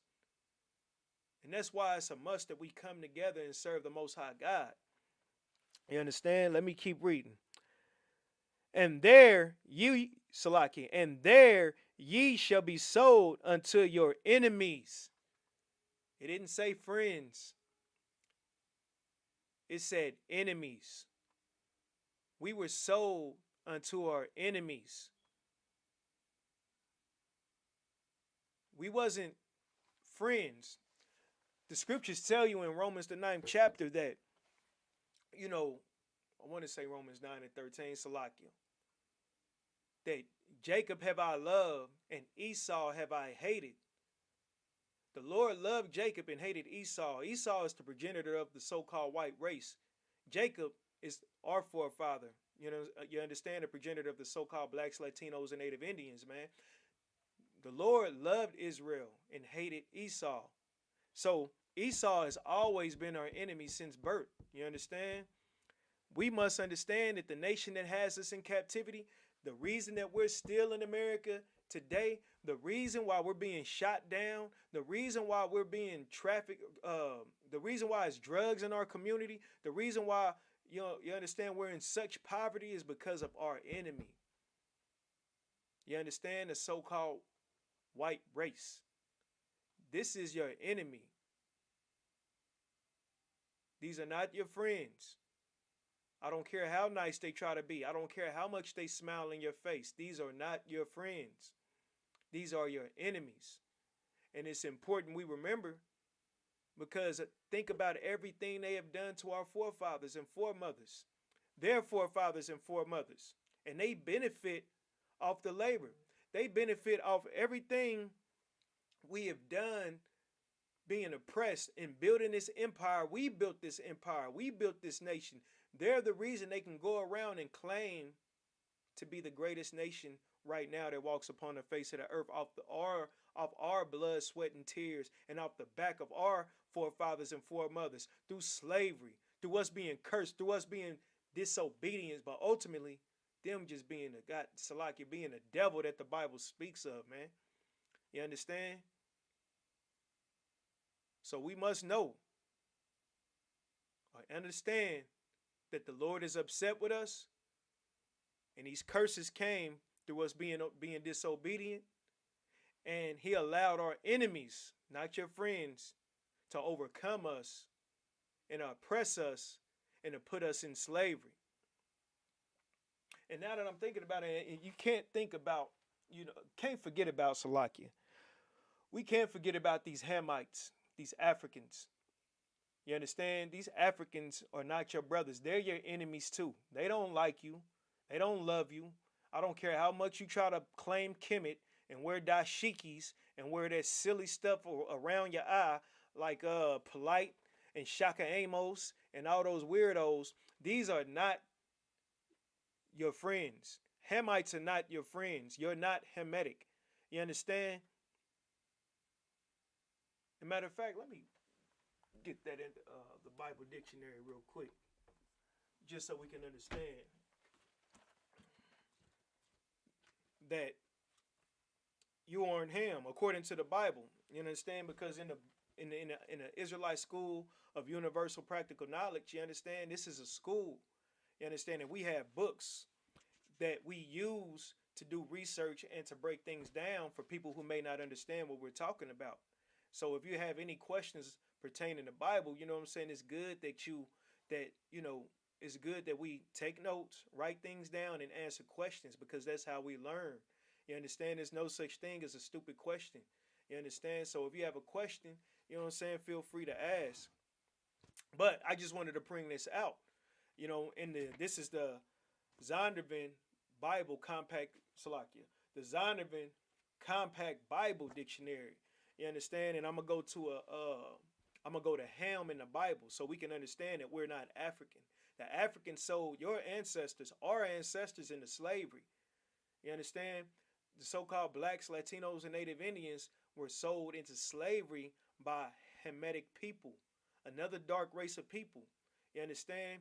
And that's why it's a must that we come together and serve the Most High God. You understand? Let me keep reading. And there Salaki, and there ye shall be sold unto your enemies. It didn't say friends. It said enemies. We were sold unto our enemies. We wasn't friends. The scriptures tell you in Romans the 9th chapter that, I want to say Romans 9 and 13, Salakia, that Jacob have I loved and Esau have I hated. The Lord loved Jacob and hated Esau. Esau is the progenitor of the so-called white race. Jacob is our forefather. You understand, the progenitor of the so-called blacks, Latinos, and Native Indians, man. The Lord loved Israel and hated Esau. So Esau has always been our enemy since birth. You understand? We must understand that the nation that has us in captivity, the reason that we're still in America today, the reason why we're being shot down, the reason why we're being trafficked, the reason why it's drugs in our community, the reason why you understand we're in such poverty is because of our enemy. You understand the so-called white race. This is your enemy. These are not your friends. I don't care how nice they try to be. I don't care how much they smile in your face. These are not your friends. These are your enemies. And it's important we remember, because think about everything they have done to our forefathers and foremothers, their forefathers and foremothers. And they benefit off the labor. They benefit off everything we have done being oppressed and building this empire. We built this empire. We built this nation. They're the reason they can go around and claim to be the greatest nation right now that walks upon the face of the earth off our blood, sweat, and tears, and off the back of our forefathers and foremothers, through slavery, through us being cursed, through us being disobedience, but ultimately them just being a God, Salaki, being a devil that the Bible speaks of, man. You understand? So we must know or understand that the Lord is upset with us, and these curses came through us being disobedient, and he allowed our enemies, not your friends, to overcome us and oppress us and to put us in slavery. And now that I'm thinking about it, you can't think about, can't forget about Salakia. We can't forget about these Hamites, these Africans. You understand? These Africans are not your brothers. They're your enemies too. They don't like you. They don't love you. I don't care how much you try to claim Kemet and wear dashikis and wear that silly stuff around your eye like Polite and Shaka Amos and all those weirdos. These are not your friends. Hamites are not your friends. You're not Hamitic. You understand? As a matter of fact, let me get that in the Bible dictionary real quick, just so we can understand that you aren't Ham according to the Bible. You understand? Because in the Israelite school of universal practical knowledge, you understand, this is a school. You understand? And we have books that we use to do research and to break things down for people who may not understand what we're talking about. So if you have any questions pertaining to the Bible, you know what I'm saying, it's good it's good that we take notes, write things down, and answer questions, because that's how we learn. You understand? There's no such thing as a stupid question. You understand? So if you have a question, you know what I'm saying, feel free to ask. But I just wanted to bring this out. This is the Zondervan Bible Compact Salakia, the Zondervan Compact Bible Dictionary. You understand? And I'm gonna go to Ham in the Bible so we can understand that we're not African. The Africans sold your ancestors, our ancestors, into slavery. You understand? The so-called blacks, Latinos, and Native Indians were sold into slavery by Hamitic people, another dark race of people. You understand?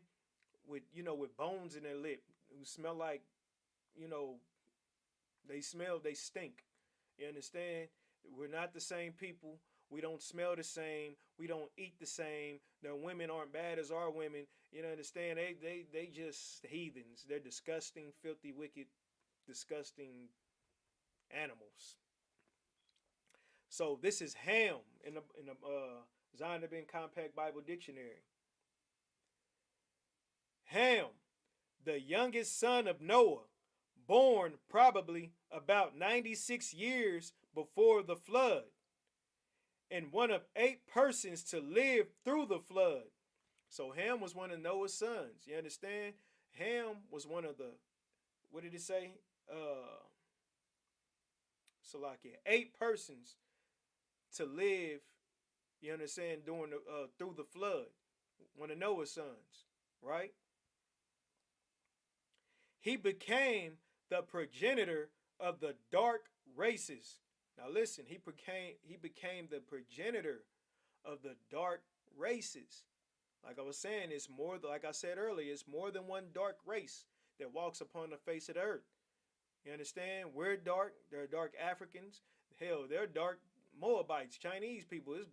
With bones in their lip, who smell like, they stink. You understand? We're not the same people. We don't smell the same. We don't eat the same. Their women aren't bad as our women. You know, understand? They just heathens. They're disgusting, filthy, wicked, disgusting animals. So this is Ham in the Zondervan Compact Bible Dictionary. Ham, the youngest son of Noah, born probably about 96 years before the flood, and one of 8 persons to live through the flood. So Ham was one of Noah's sons. You understand? Ham was one of the, what did it say? Salakia, 8 persons to live, you understand, during through the flood. One of Noah's sons, right? He became the progenitor of the dark races. Now listen, he became the progenitor of the dark races. Like I was saying, it's more, like I said earlier, it's more than one dark race that walks upon the face of the earth. You understand? We're dark. They're dark Africans. Hell, they're dark Moabites, Chinese people. There's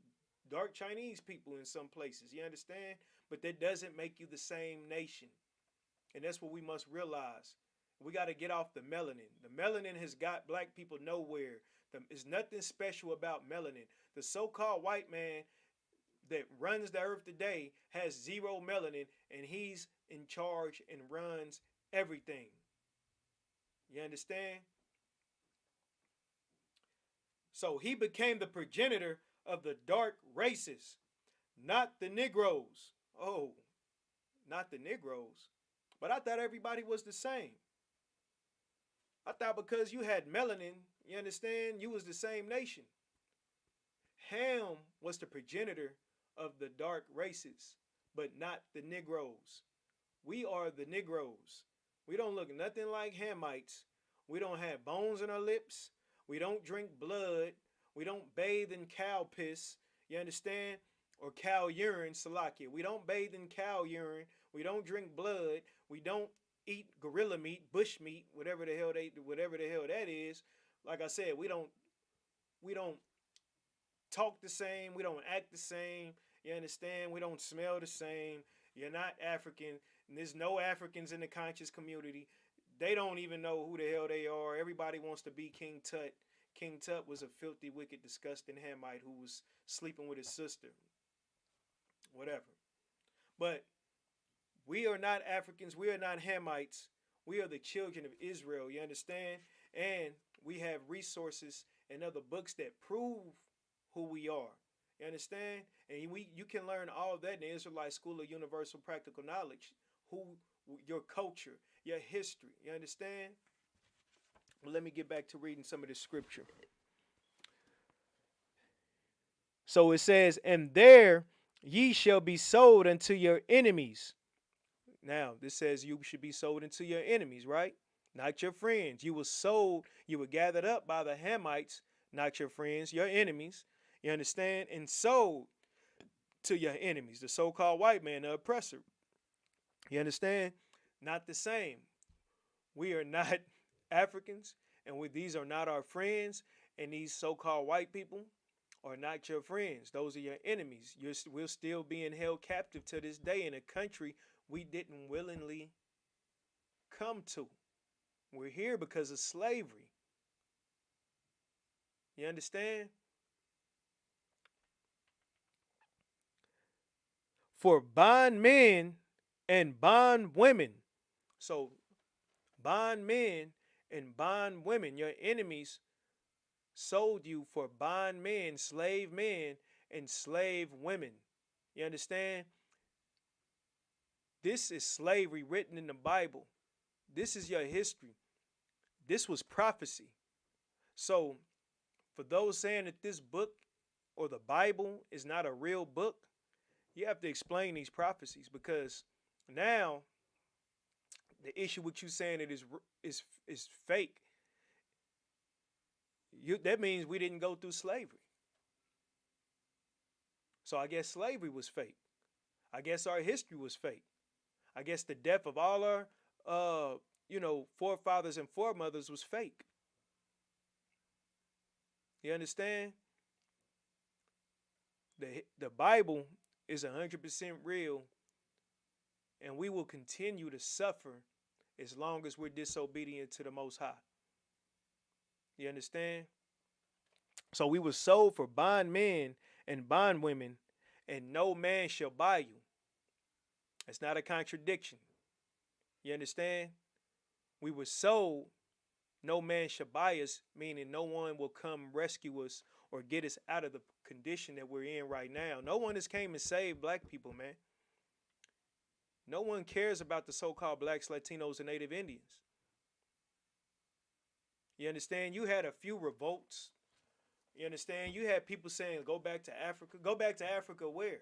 dark Chinese people in some places. You understand? But that doesn't make you the same nation. And that's what we must realize. We got to get off the melanin. The melanin has got black people nowhere. There's nothing special about melanin. The so-called white man that runs the earth today has zero melanin, and he's in charge and runs everything. You understand? So he became the progenitor of the dark races, not the Negroes. Oh, not the Negroes. But I thought everybody was the same. I thought because you had melanin, you understand, you was the same nation. Ham was the progenitor of the dark races, but not the Negroes. We are the Negroes. We don't look nothing like Hamites. We don't have bones in our lips. We don't drink blood. We don't bathe in cow piss. You understand? Or cow urine, Salakia. We don't bathe in cow urine. We don't drink blood. We don't eat gorilla meat, bush meat, whatever the hell that is. Like I said, we don't talk the same. We don't act the same. You understand? We don't smell the same. You're not African. And there's no Africans in the conscious community. They don't even know who the hell they are. Everybody wants to be King Tut. King Tut was a filthy, wicked, disgusting Hamite who was sleeping with his sister. Whatever. But we are not Africans. We are not Hamites. We are the children of Israel. You understand? And we have resources and other books that prove who we are. You understand? And you can learn all of that in the Israelite School of Universal Practical Knowledge. Your culture, your history. You understand? Well, let me get back to reading some of the scripture. So it says, and there ye shall be sold unto your enemies. Now, this says you should be sold unto your enemies, right? Not your friends. You were sold, you were gathered up by the Hamites, not your friends, your enemies. You understand? And sold to your enemies, the so-called white man, the oppressor. You understand? Not the same. We are not Africans, and these are not our friends, and these so-called white people are not your friends. Those are your enemies. We're still being held captive to this day in a country we didn't willingly come to. We're here because of slavery. You understand? For bondmen and bondwomen. So bondmen and bondwomen, your enemies sold you for bondmen, slave men, and slave women. You understand? This is slavery written in the Bible. This is your history. This was prophecy. So for those saying that this book or the Bible is not a real book, you have to explain these prophecies, because now the issue with you saying it is fake. That means we didn't go through slavery. So I guess slavery was fake. I guess our history was fake. I guess the death of all our forefathers and foremothers was fake. You understand? The Bible is 100% real, and we will continue to suffer as long as we're disobedient to the Most High. You understand? So we were sold for bondmen and bondwomen, and no man shall buy you. It's not a contradiction. You understand? We were sold, no man shall buy us, meaning no one will come rescue us or get us out of the condition that we're in right now. No one has came and saved black people, man. No one cares about the so-called blacks, Latinos, and Native Indians. You understand? You had a few revolts. You understand? You had people saying, go back to Africa. Go back to Africa where?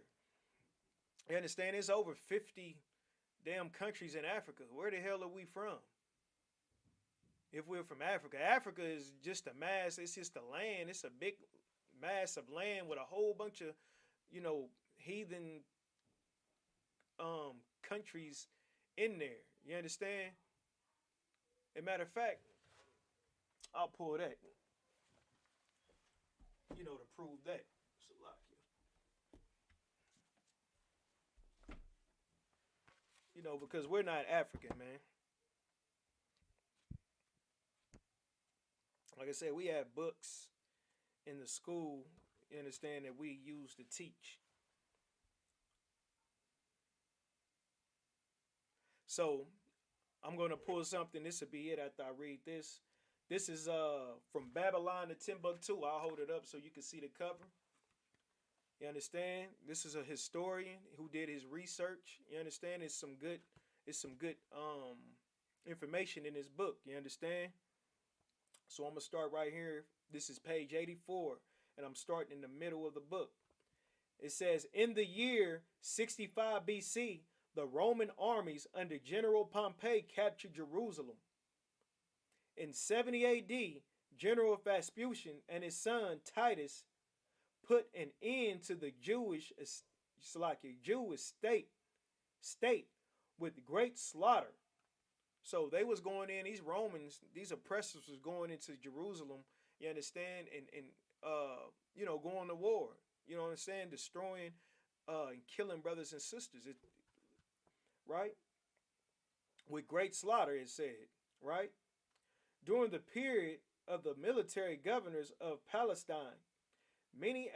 You understand? There's over 50 damn countries in Africa. Where the hell are we from? If we're from Africa. Africa is just a mass. It's just a land. It's a big mass of land with a whole bunch of, heathen countries in there. You understand? As a matter of fact, I'll pull that. To prove that. Salakia. because we're not African, man. Like I said, we have books in the school, you understand, that we use to teach. So I'm gonna pull something. This will be it after I read this. This is from Babylon to Timbuktu. I'll hold it up so you can see the cover. You understand? This is a historian who did his research. You understand? It's some good information in this book. You understand? So I'm gonna start right here. This is page 84, and I'm starting in the middle of the book. It says, in the year 65 BC, the Roman armies under General Pompey captured Jerusalem. In 70 AD, General Vespucian and his son Titus put an end to the Jewish state with great slaughter. So they was going in, these Romans, these oppressors was going into Jerusalem, you understand, and going to war. You know what I'm saying? Destroying and killing brothers and sisters. Right? With great slaughter, it said, right? During the period of the military governors of Palestine, many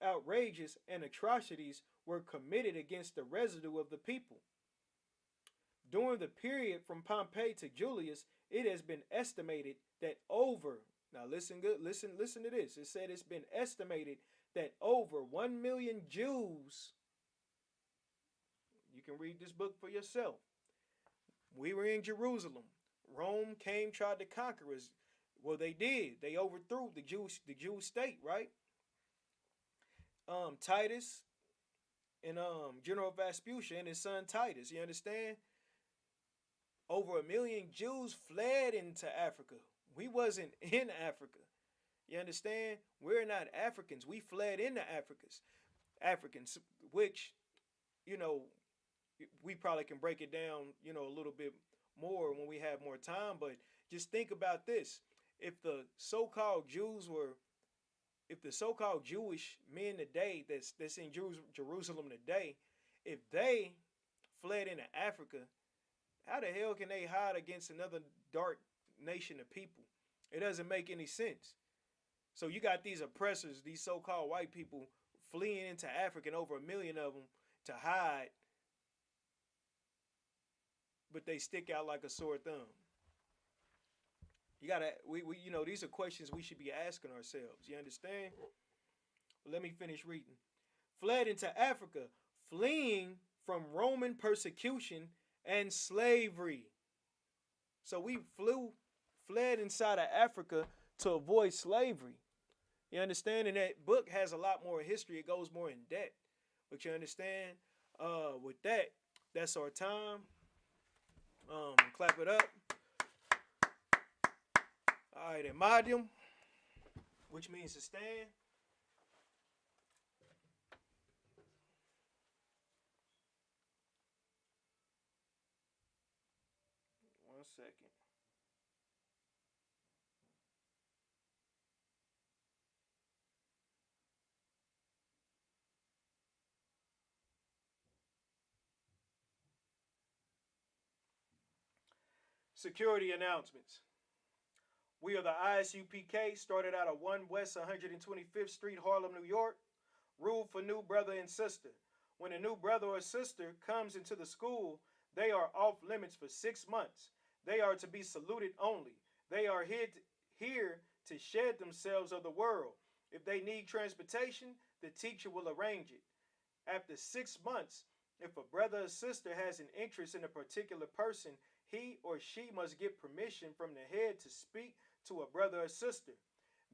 outrages and atrocities were committed against the residue of the people. During the period from Pompey to Julius, it has been estimated that over, now listen good, listen to this. It said it's been estimated that over 1 million Jews, you can read this book for yourself. We were in Jerusalem. Rome came, tried to conquer us. Well, they did. They overthrew the Jewish state, right? Titus and General Vespucian and his son Titus. You understand? Over 1 million Jews fled into Africa. We wasn't in Africa. You understand? We're not Africans. We fled into Africans, which, you know, we probably can break it down, a little bit more when we have more time. But just think about this: if the so-called Jewish men today that's in Jerusalem today, if they fled into Africa, how the hell can they hide against another dark nation of people? It doesn't make any sense. So you got these oppressors, these so-called white people, fleeing into Africa, and over 1 million of them to hide, but they stick out like a sore thumb. These are questions we should be asking ourselves. You understand? Well, let me finish reading. Fled into Africa, fleeing from Roman persecution and slavery. So we fled inside of Africa to avoid slavery. You understand? And that book has a lot more history. It goes more in depth. But you understand? With that, that's our time. Clap it up. All right, Emadium, which means to stand. One second. Security announcements. We are the ISUPK, started out of 1 West 125th Street, Harlem, New York. Rule for new brother and sister. When a new brother or sister comes into the school, they are off limits for 6 months. They are to be saluted only. They are here to shed themselves of the world. If they need transportation, the teacher will arrange it. After 6 months, if a brother or sister has an interest in a particular person, he or she must get permission from the head to speak to a brother or sister.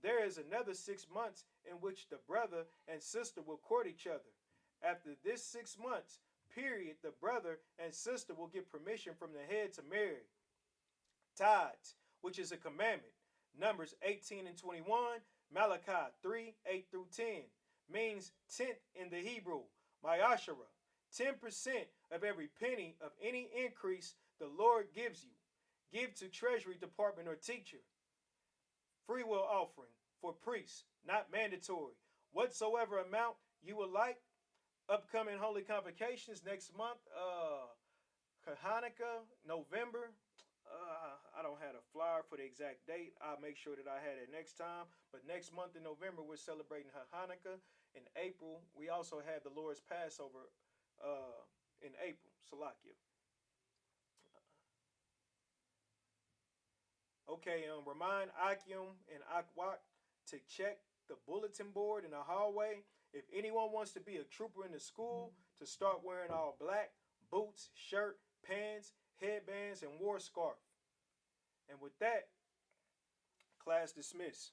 There is another 6 months in which the brother and sister will court each other. After this 6 months period, the brother and sister will get permission from the head to marry. Tithes, which is a commandment. Numbers 18 and 21, Malachi 3, 8 through 10, means tenth in the Hebrew. Ma'ashara, 10% of every penny of any increase the Lord gives you. Give to Treasury Department or teacher. Free will offering for priests, not mandatory. Whatsoever amount you would like. Upcoming holy convocations next month. Hanukkah, November. I don't have a flyer for the exact date. I'll make sure that I had it next time. But next month in November, we're celebrating Hanukkah. In April, we also have the Lord's Passover in April, Salakia. Okay, remind Akim and Akwak to check the bulletin board in the hallway. If anyone wants to be a trooper in the school, to start wearing all black, boots, shirt, pants, headbands, and war scarf. And with that, class dismissed.